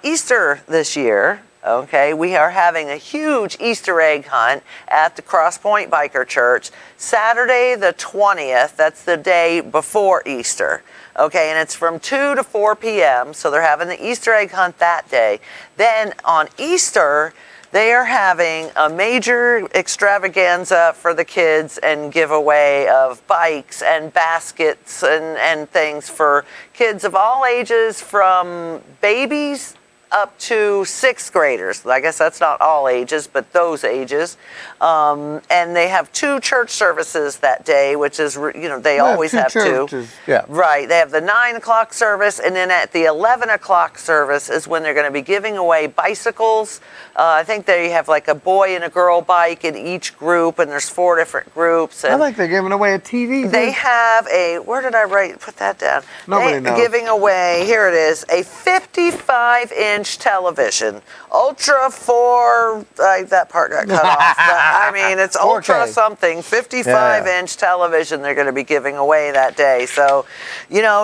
Easter this year, okay, we are having a huge Easter egg hunt at the Cross Point Biker Church. Saturday the 20th, that's the day before Easter. Okay, and it's from 2 to 4 p.m., so they're having the Easter egg hunt that day. Then on Easter, they are having a major extravaganza for the kids and giveaway of bikes and baskets and things for kids of all ages, from babies up to 6th graders. I guess that's not all ages, but those ages. And they have 2 church services that day, which is, they always have 2. churches. Yeah. Right. They have the 9 o'clock service, and then at the 11 o'clock service is when they're going to be giving away bicycles. I think they have like a boy and a girl bike in each group, and there's 4 different groups. I And think they're giving away a TV. they too. have where did I put that down? Nobody They're knows. giving away, here it is, a 55-inch 55-inch television. Ultra 4, that part got cut off. But, I mean, it's 4K. ultra something, 55-inch television they're going to be giving away that day. So,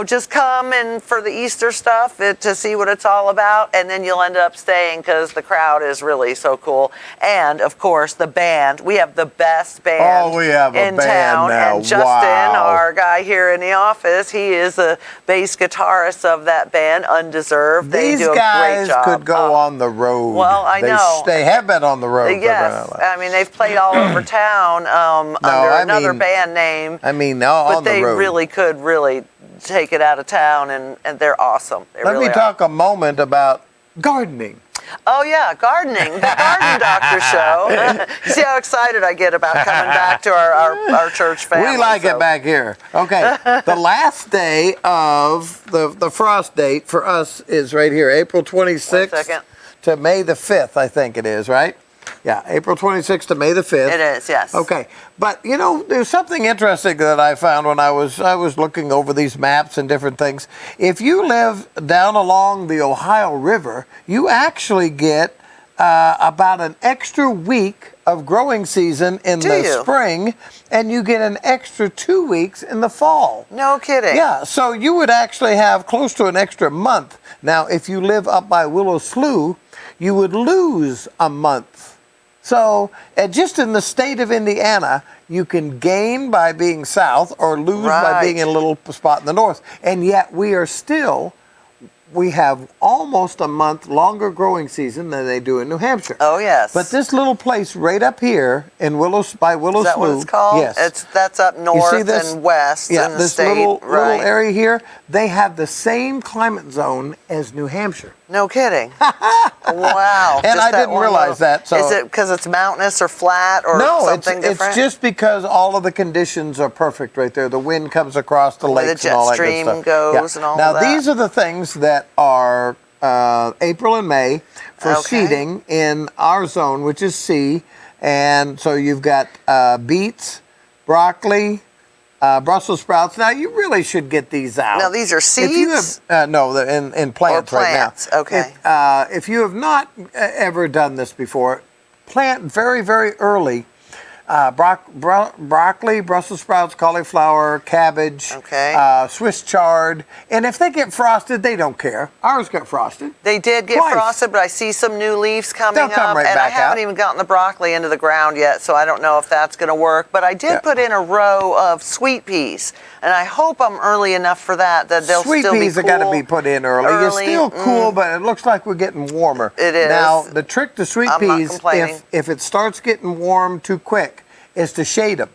just come and for the Easter stuff to see what it's all about, and then you'll end up staying because the crowd is really so cool. And, of course, the band. We have the best band we have a in band town. now. And Justin, Wow. our guy here in the office, he is the bass guitarist of that band, Undeserved. They These do a guys great job. could go on the road. Well, I know. They have been on the road. for Yes, crying out loud. I mean they've played all over town under I another mean- band name, I mean, but on the they road. really could take it out of town, and they're awesome. They Let really me are. talk a moment about gardening. Oh yeah, gardening, the Garden Doctor Show. You see how excited I get about coming back to our church family. We like so. it back here. Okay, the last day of the frost date for us is right here, April 26th 1 second. to May the 5th, I think it is, right? Yeah, April 26th to May the 5th. It is, yes. Okay, but there's something interesting that I found when I was looking over these maps and different things. If you live down along the Ohio River, you actually get about an extra week of growing season in Do the you? spring, and you get an extra 2 weeks in the fall. No kidding. Yeah, so you would actually have close to an extra month. Now, if you live up by Willow Slough, you would lose a month. So, just in the state of Indiana, you can gain by being south or lose by Right. being in a little spot in the north. And yet we have almost a month longer growing season than they do in New Hampshire. Oh yes. But this little place right up here in Willow Slough. Is that what it's called? Yes. That's up north this? and west Yeah, in the this state, little right? area here, they have the same climate zone as New Hampshire. No kidding. Wow. And Just I that didn't one realize that, so- is it because it's mountainous or flat or No, something different? it's just because all of the conditions are perfect right there. The wind comes across the Where the lakes and all that jet good stream stuff. goes and all now, of that. these are the things that are April and May for Okay. seeding in our zone, which is C. And so you've got beets, broccoli, Brussels sprouts. Now, you really should get these out. Now, these are If you seeds? have, no, they're in plants, plants, right now. okay. If you have not ever done this before, plant very, very early broccoli, Brussels sprouts, cauliflower, cabbage, Okay. Swiss chard. And if they get frosted, they don't care. Ours got frosted. They did get Twice. frosted, but I see some new leaves coming They'll come up, right and I back haven't out. even gotten the broccoli into the ground yet, so I don't know if that's going to work. But I did Yeah. put in a row of sweet peas, and I hope I'm early enough for that they'll Sweet still peas be have cool. got to be put in early. It's still cool, but it looks like we're getting warmer. It is. Now, the trick to sweet I'm not peas, complaining. if it starts getting warm too quick, is to shade them.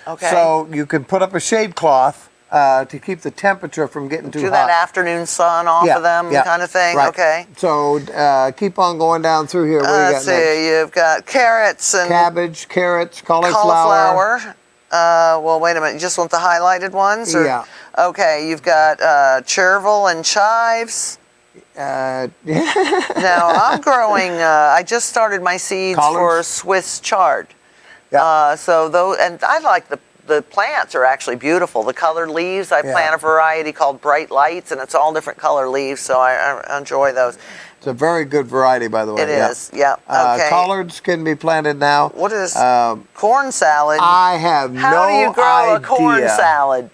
Okay. So you can put up a shade cloth to keep the temperature from getting too Do hot. that afternoon sun off of them kind of thing. Right. Okay. So keep on going down through here. What do you Let's got see. next? You've got carrots and Cabbage, carrots, cauliflower. Well, wait a minute. You just want the highlighted ones? Or? Yeah. Okay. You've got chervil and chives. Now I'm growing. I just started my seeds for Collards? Swiss chard. Yeah. So those, and I like the plants are actually beautiful. The colored leaves. I Yeah. plant a variety called Bright Lights, and it's all different color leaves. So I enjoy those. It's a very good variety, by the way. It is. Yeah. Okay. Collards can be planted now. What is Um, corn salad? I have How no do you grow a corn idea. salad?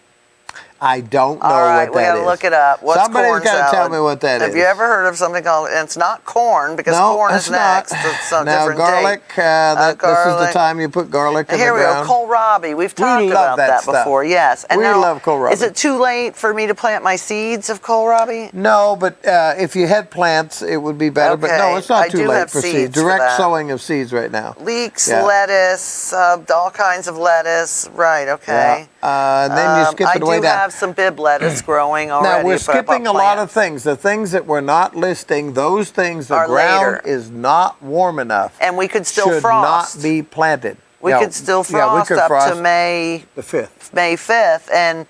I don't know All right, what we that gotta is. look it up. What's Somebody's corn gotta salad? tell me what that Have is. you ever heard of something called? And it's not corn because No, corn it's is next. not. It's a Now different garlic. date. This is the garlic. time you put garlic in And the here we go, ground. kohlrabi. We've talked love about that that stuff. before. Yes. And We now, love kohlrabi. Is it too late for me to plant my seeds of kohlrabi? No, but if you had plants, it would be better. But no, Okay. it's not I too do late have for seeds. seeds for Direct that. sowing of seeds right now. Leeks, Yeah. lettuce, all kinds of lettuce. Right. Okay. And then you skip I it way do down. have some bib lettuce growing already. Now we're to put up skipping a plant. lot of things. The things that we're not listing, those things the Are ground later. is not warm enough. And we could still should frost. not be planted. We Yeah, could still yeah, we frost could up frost to May the 5th. 5th, and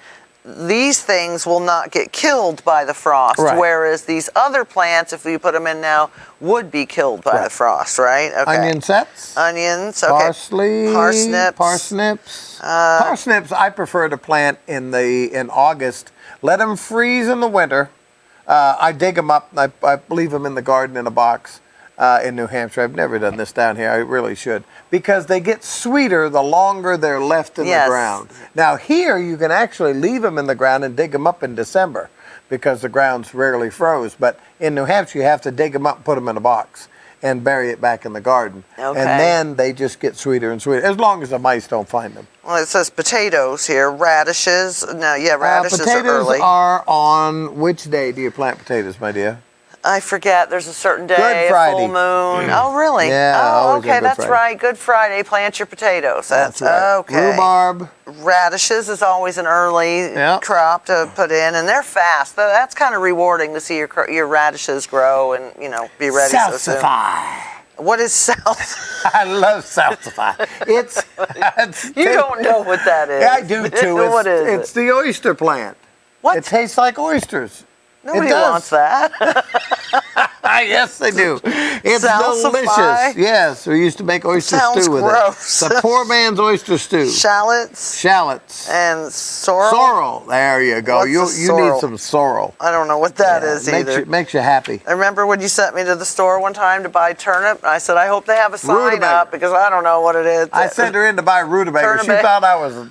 these things will not get killed by the frost, Right. whereas these other plants, if we put them in now, would be killed by the Right. frost, right? Okay. Onion sets. Onions, okay. Parsley, Parsnips. Parsnips, I prefer to plant in August. Let them freeze in the winter. I dig them up. I leave them in the garden in a box in New Hampshire. I've never done this down here. I really should. Because they get sweeter the longer they're left in Yes. the ground. Now here you can actually leave them in the ground and dig them up in December because the ground's rarely froze. But in New Hampshire you have to dig them up and put them in a box and bury it back in the garden. Okay. And then they just get sweeter and sweeter, as long as the mice don't find them. Well, it says potatoes here, radishes. No, yeah, radishes are Potatoes early. are on which day do you plant potatoes, my dear? I forget. There's a certain day, Good a Friday. full moon. Oh, really? Yeah, Oh, always on okay. Good That's Friday. right. Good Friday. Plant your potatoes. That's right. okay. Rhubarb. Radishes is always an early Yep. crop to put in, and they're fast. That's kind of rewarding to see your radishes grow and be ready so soon. Salsify. What is salsa? I love salsify. It's You don't know what that is. Yeah, I do too. It's, What is it's it? the oyster plant. What? It tastes like oysters. Nobody it does. wants that. Yes, they do. It's Salsify? delicious. Yes, we used to make oyster Sounds stew with gross. it. The poor man's oyster stew. Shallots Shallots. and sorrel. Sorrel. There you go. What's You a sorrel? need some sorrel. I don't know what that is makes either. you, makes you happy. I remember when you sent me to the store one time to buy turnip. And I said, I hope they have a sign Rutabaga. up because I don't know what it is. I sent her in to buy rutabaga. She Turnibaga. thought I was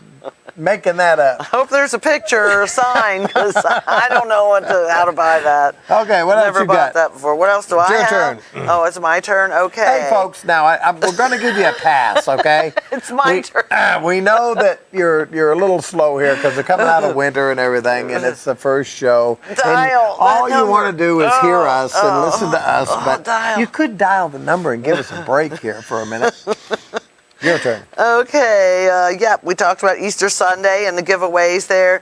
making that up. Hope there's a picture or a sign because I don't know how to buy that. Okay, what else Never you bought got? that before. What else do I your have? turn. Oh, it's my turn. Okay. Hey, folks, now we're going to give you a pass, okay? It's my turn. We know that you're a little slow here because they're coming out of winter and everything, and it's the first show. And Dial all that you want to number. do is hear us and listen to us, but dial. you could dial the number and give us a break here for a minute. Your turn. Okay, we talked about Easter Sunday and the giveaways there.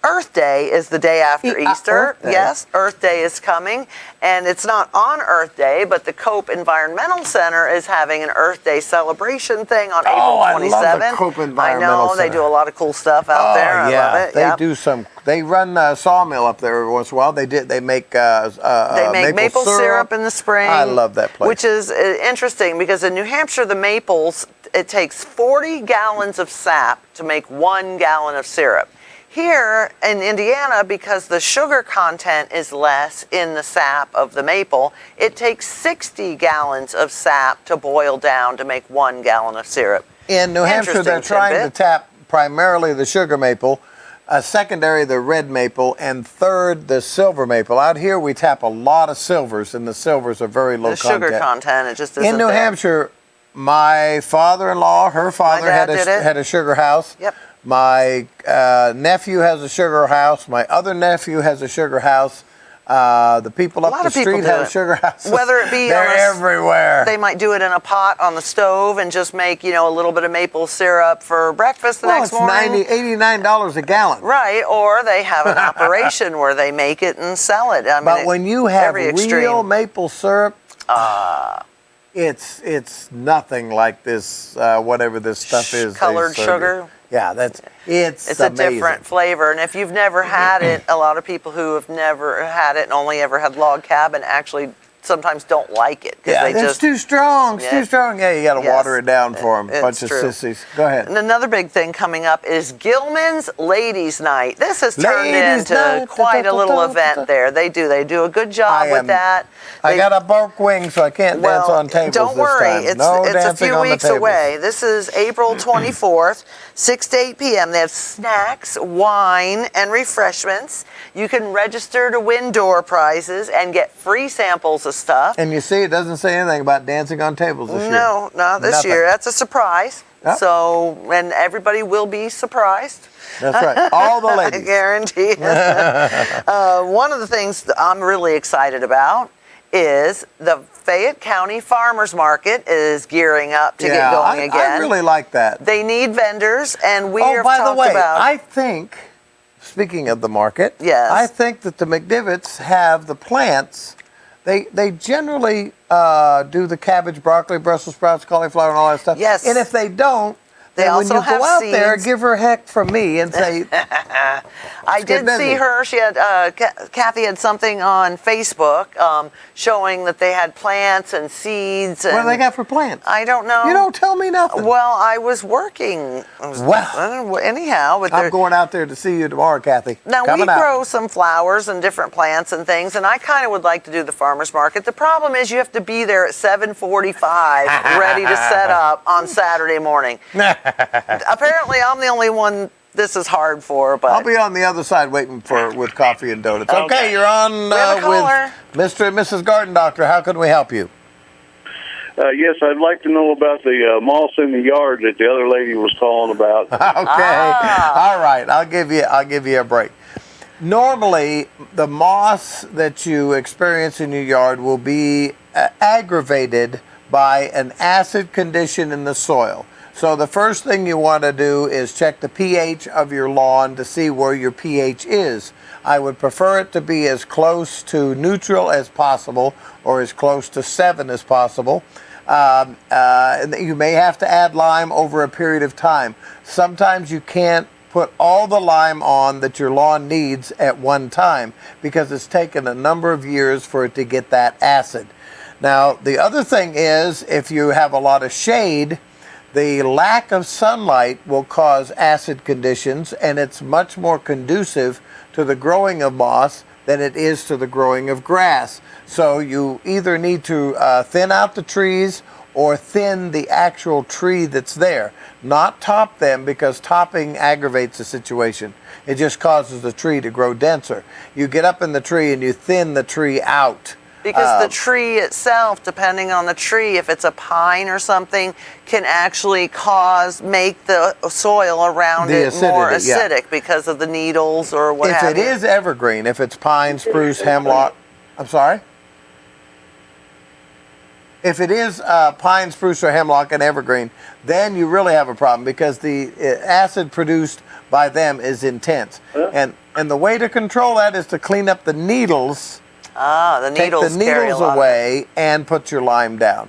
Earth Day is the day after Easter. Earth Day. Yes, Earth Day is coming. And it's not on Earth Day, but the Cope Environmental Center is having an Earth Day celebration thing on April 27th. I love the Cope Environmental I know, they Center. do a lot of cool stuff out there. I yeah, love it. they Yep. do some. They run a sawmill up there every once in a while. They make They make maple syrup in the spring. I love that place. Which is interesting because in New Hampshire, the maples, it takes 40 gallons of sap to make 1 gallon of syrup. Here in Indiana, because the sugar content is less in the sap of the maple, it takes 60 gallons of sap to boil down to make 1 gallon of syrup. In New Hampshire, they're Interesting trying to tidbit. tap primarily the sugar maple, secondary the red maple, and third the silver maple. Out here, we tap a lot of silvers, and the silvers are very low The content. sugar content, it just isn't In New there. Hampshire, my father-in-law, her father dad did it. had a sugar house. Yep. My nephew has a sugar house. My other nephew has a sugar house. The people A up lot the of people street do have it. sugar houses. Whether it be they're on a- everywhere. They might do it in a pot on the stove and just make, a little bit of maple syrup for breakfast the well, next it's morning. $89 a gallon. Right, or they have an operation where they make it and sell it. I mean, But when you have every real extreme. maple syrup, it's nothing like this. Whatever this stuff is, they Colored serve sugar? you. Yeah, it's It's amazing. a different flavor, and if you've never had it, a lot of people who have never had it and only ever had log cabin actually sometimes don't like it because Yeah, they it's just. too strong. It's Yeah. too strong. Yeah, you got to Yes, water it down for them. it's Bunch of true. sissies. Go ahead. And another big thing coming up is Gilman's Ladies Night. This has turned Ladies' into Night, quite a little event there. They do a good job with that. I They- got a broke wing, so I can't dance on tables don't this worry. time. It's No a dancing few on the weeks tables. away. This is April 24th, 6 to 8 p.m. They have snacks, wine, and refreshments. You can register to win door prizes and get free samples of stuff. And you see, it doesn't say anything about dancing on tables this year. No, not this Nothing. year. That's a surprise. Yep. So, and everybody will be surprised. That's right. All the I ladies. guarantee. One of the things that I'm really excited about is the Fayette County Farmers Market is gearing up to get going again. I really like that. They need vendors, and we Oh, have by the talked way, about. I think, speaking of the market, Yes. I think that the McDivotts have the plants. They generally do the cabbage, broccoli, Brussels sprouts, cauliflower, and all that stuff. Yes. And if they don't, They and when also you have go out seeds. there, give her heck from me and say, I get did busy. see her. She had Kathy had something on Facebook showing that they had plants and seeds. And what do they got for plants? I don't know. You don't tell me nothing. Well, I was working. Well, anyhow, but I'm going out there to see you tomorrow, Kathy. now Coming we out. grow some flowers and different plants and things, and I kind of would like to do the farmers market. The problem is you have to be there at 7:45, ready to set up on Saturday morning. Apparently, I'm the only one this is hard for, but I'll be on the other side waiting with coffee and donuts. Okay, Okay. you're on We have a caller. with Mr. and Mrs. Garden Doctor. How can we help you? Yes, I'd like to know about the moss in the yard that the other lady was calling about. Okay. All right. I'll give you a break. Normally, the moss that you experience in your yard will be aggravated by an acid condition in the soil. So the first thing you want to do is check the pH of your lawn to see where your pH is. I would prefer it to be as close to neutral as possible, or as close to 7 as possible. You may have to add lime over a period of time. Sometimes you can't put all the lime on that your lawn needs at one time because it's taken a number of years for it to get that acid. Now, the other thing is, if you have a lot of shade, the lack of sunlight will cause acid conditions, and it's much more conducive to the growing of moss than it is to the growing of grass. So you either need to thin out the trees or thin the actual tree that's there. Not top them, because topping aggravates the situation. It just causes the tree to grow denser. You get up in the tree and you thin the tree out. because the tree itself, depending on the tree, if it's a pine or something, can actually make the soil around The it more acidity, yeah. acidic because of the needles or what If have it you. is evergreen, if it's pine, spruce, hemlock, I'm sorry? If it is pine, spruce, or hemlock and evergreen, then you really have a problem because the acid produced by them is intense. And the way to control that is to clean up the needles, the take needles the carry a needles lot of it. away, and put your lime down.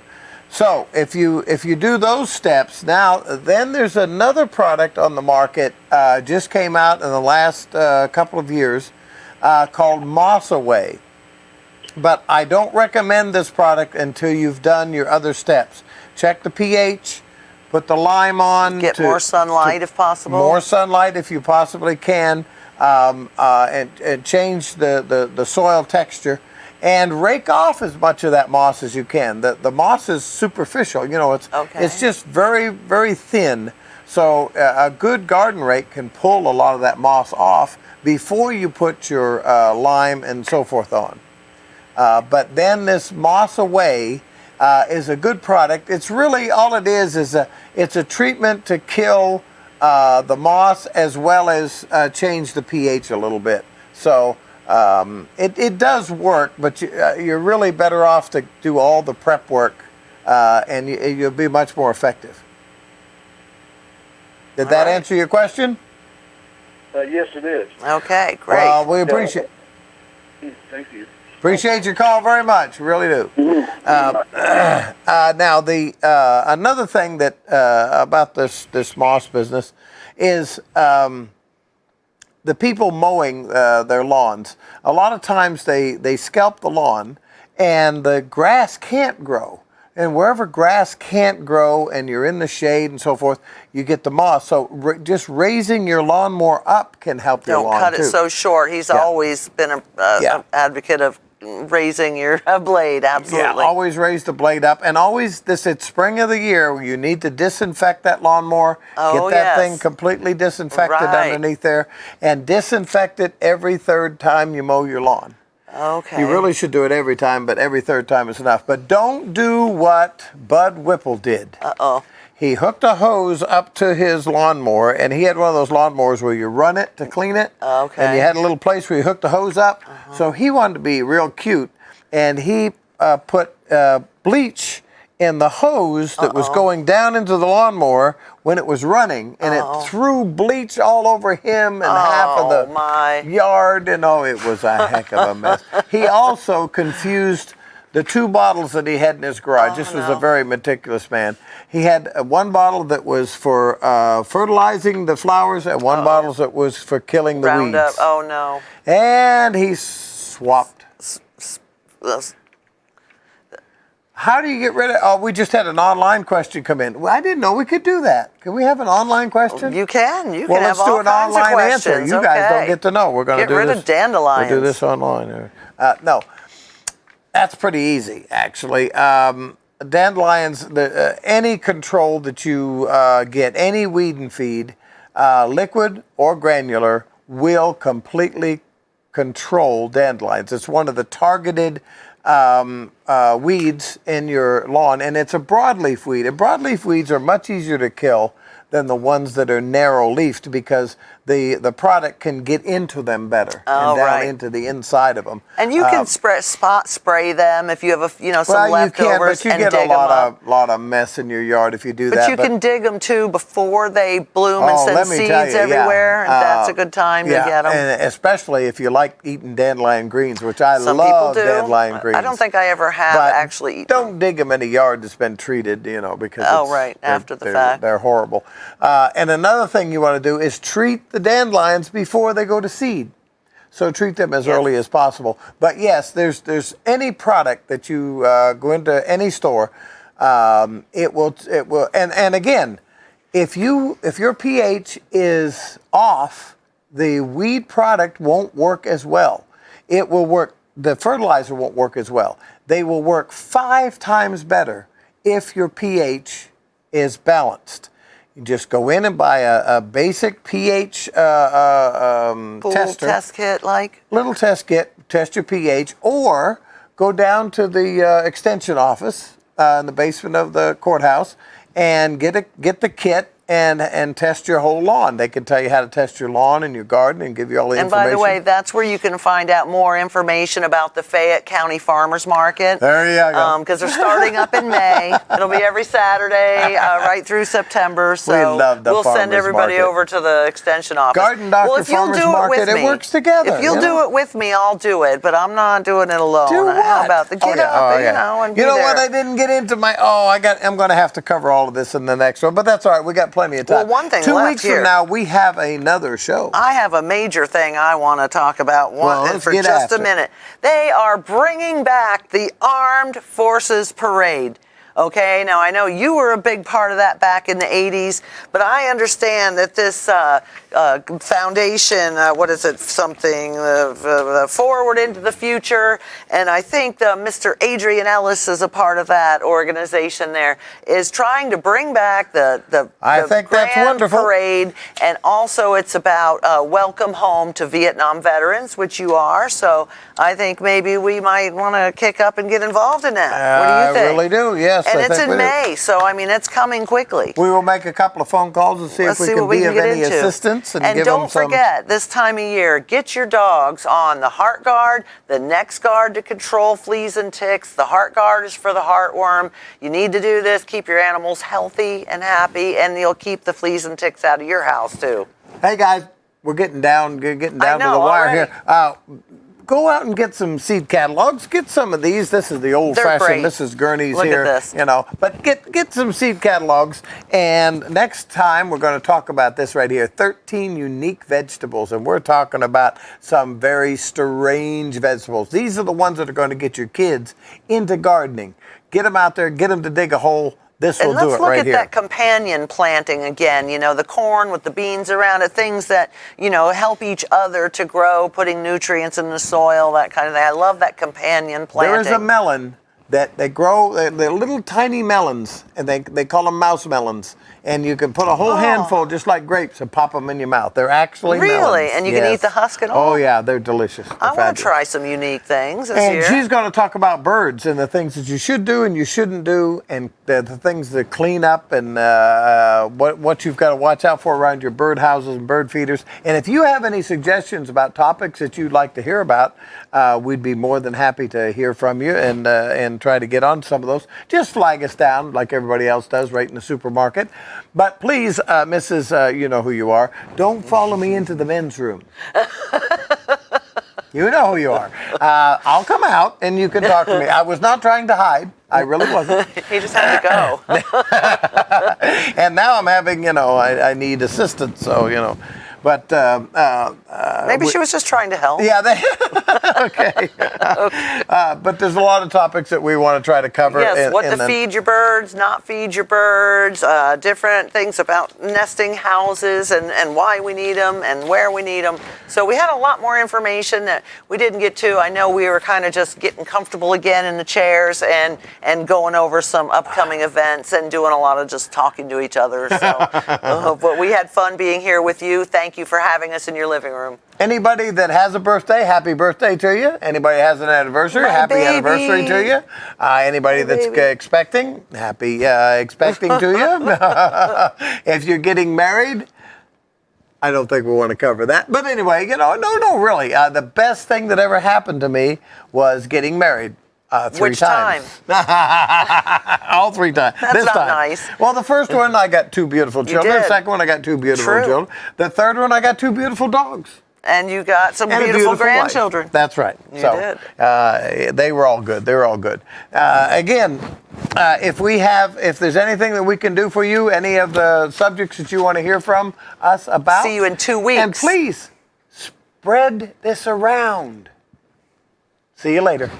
So if you do those steps, now then there's another product on the market, just came out in the last couple of years, called Moss Away. But I don't recommend this product until you've done your other steps. Check the pH, put the lime on. Get more sunlight if possible. More sunlight if you possibly can, and change the soil texture. And rake off as much of that moss as you can. The moss is superficial, it's just very, very thin. So a good garden rake can pull a lot of that moss off before you put your lime and so forth on. But then this Moss Away is a good product. It's really all it is it's a treatment to kill the moss as well as change the pH a little bit. So it does work, but you're really better off to do all the prep work, and you'll be much more effective. Did that answer your question? Yes, it is. Okay, great. Well, we appreciate Thank you. Appreciate your call very much, really do. Now, another thing that about this moss business is the people mowing their lawns. A lot of times they scalp the lawn, and the grass can't grow. And wherever grass can't grow, and you're in the shade and so forth, you get the moss. So just raising your lawnmower up can help your lawn Don't cut too. it so short. He's always been an advocate of raising your blade. Absolutely. Yeah, always raise the blade up, and always it's spring of the year. You need to disinfect that lawnmower. Oh, get that yes. thing completely disinfected Right. underneath there, and disinfect it every third time you mow your lawn. Okay. You really should do it every time, but every third time is enough. But don't do what Bud Whipple did. Uh-oh. He hooked a hose up to his lawnmower, and he had one of those lawnmowers where you run it to clean it. Okay. And you had a little place where you hooked the hose up. So he wanted to be real cute, and he put bleach in the hose that was going down into the lawnmower when it was running, and it threw bleach all over him and half of the yard, and it was a heck of a mess. He also confused the 2 bottles that he had in his garage. This was a very meticulous man. He had one bottle that was for fertilizing the flowers and one bottle that was for killing the Roundup. weeds. Oh no. And he swapped. How do you get rid of? Oh, we just had an online question come in. Well, I didn't know we could do that. Can we have an online question? You can. You Well, can let's have do all an kinds of online answer. questions. You guys don't Okay. get to know. We're going to Get do rid this. of dandelions. We'll do this online. No, that's pretty easy, actually. Dandelions, any control that you get, any weed and feed, liquid or granular, will completely control dandelions. It's one of the targeted weeds in your lawn, and it's a broadleaf weed. And broadleaf weeds are much easier to kill than the ones that are narrow-leafed because the product can get into them better and down into the inside of them. And you can spray them if you have some well, you can, leftovers but you and get dig a lot them up. lot of mess in your yard if you do But that. you can dig them too before they bloom and send let me seeds tell you, everywhere. And that's a good time to get them. And especially if you like eating dandelion greens, which I Some love people do. dandelion greens. I don't think I ever have But actually eaten don't dig them in a yard that's been treated, because after the they're, fact. they're horrible. And another thing you want to do is treat the dandelions before they go to seed. So treat them as early as possible. But yes, there's any product that you go into any store, it will. And again, if your pH is off, the weed product won't work as well. It will work. The fertilizer won't work as well. They will work 5 times better if your pH is balanced. You just go in and buy a basic pH Full tester. test kit, like? Little test kit, test your pH, or go down to the extension office in the basement of the courthouse and get the kit and test your whole lawn. They can tell you how to test your lawn and your garden and give you all the And information. by the way, that's where you can find out more information about the Fayette County Farmers Market. There you go. Because they're starting up in May. It'll be every Saturday right through September. So We love the we'll send farmers everybody market. over to the extension office. Garden Doctor well, if you'll Farmers do Market, it with it me, works together, If you'll you do know? it with me, I'll do it. But I'm not doing it alone. Do what? How about the get up, and be You know there. what? I didn't get into my. I'm going to have to cover all of this in the next one, but that's all right. We got plenty of time. Well, one thing 2 left weeks here. from now, we have another show. I have a major thing I want to talk about let's for get just after a it. minute. They are bringing back the Armed Forces Parade. Okay, now I know you were a big part of that back in the 80s, but I understand that this foundation, Forward into the Future, and I think Mr. Adrian Ellis is a part of that organization there, is trying to bring back the I think that's grand wonderful. parade, and also it's about welcome home to Vietnam veterans, which you are, so I think maybe we might want to kick up and get involved in that. What do you think? I really do, yes. And I it's think in we do. May, so I mean, it's coming quickly. We will make a couple of phone calls and see Let's if we see can what we be can of get any into. assistance and give don't them some. forget, this time of year, get your dogs on the Heart Guard, the Next Guard to control fleas and ticks. The Heart Guard is for the heartworm. You need to do this, keep your animals healthy and happy, and you'll keep the fleas and ticks out of your house too. Hey guys, we're getting down to the know, wire already. here. Go out and get some seed catalogs. Get some of these. This is the old-fashioned great. Mrs. Gurney's Look at here. this. But get some seed catalogs. And next time we're going to talk about this right here: 13 unique vegetables, and we're talking about some very strange vegetables. These are the ones that are going to get your kids into gardening. Get them out there. Get them to dig a hole. This will And do let's it look right at here. that companion planting again, the corn with the beans around it, things that, help each other to grow, putting nutrients in the soil, that kind of thing. I love that companion planting. There is a melon that they grow, they're little tiny melons, and they call them mouse melons. And you can put a whole handful, just like grapes, and pop them in your mouth. They're actually Really? melons. And you can eat the husk and all? Oh, yeah, they're delicious. I want to try some unique things this And year. she's going to talk about birds and the things that you should do and you shouldn't do, and the things that clean up, and what you've got to watch out for around your bird houses and bird feeders. And if you have any suggestions about topics that you'd like to hear about, we'd be more than happy to hear from you and try to get on some of those. Just flag us down like everybody else does right in the supermarket. But please, Mrs. You know who you are, don't follow me into the men's room. You know who you are. I'll come out and you can talk to me. I was not trying to hide. I really wasn't. He just had to go. And now I'm having, I need assistance. So, but Maybe she was just trying to help. yeah, okay. But there's a lot of topics that we want to try to cover. Yes, what to feed your birds, not feed your birds, different things about nesting houses and why we need them and where we need them. So we had a lot more information that we didn't get to. I know we were kind of just getting comfortable again in the chairs and going over some upcoming events and doing a lot of just talking to each other. So, but we had fun being here with you. Thank you for having us in your living room. Anybody that has a birthday, happy birthday to you. Anybody has an anniversary, My happy baby. anniversary to you. Anybody My that's baby. expecting, happy expecting to you. If you're getting married, I don't think we want to cover that. But anyway, no, really. The best thing that ever happened to me was getting married. 3 Which times. All 3 times. That's this not time. nice. Well, the first one, I got 2 beautiful children. did. The second one, I got 2 beautiful True. children. The third one, I got 2 beautiful dogs. And you got some And a beautiful wife. grandchildren. That's right. You so did. They were all good. They were all good. Again, if there's anything that we can do for you, any of the subjects that you want to hear from us about, See you in 2 weeks. and please spread this around. See you later.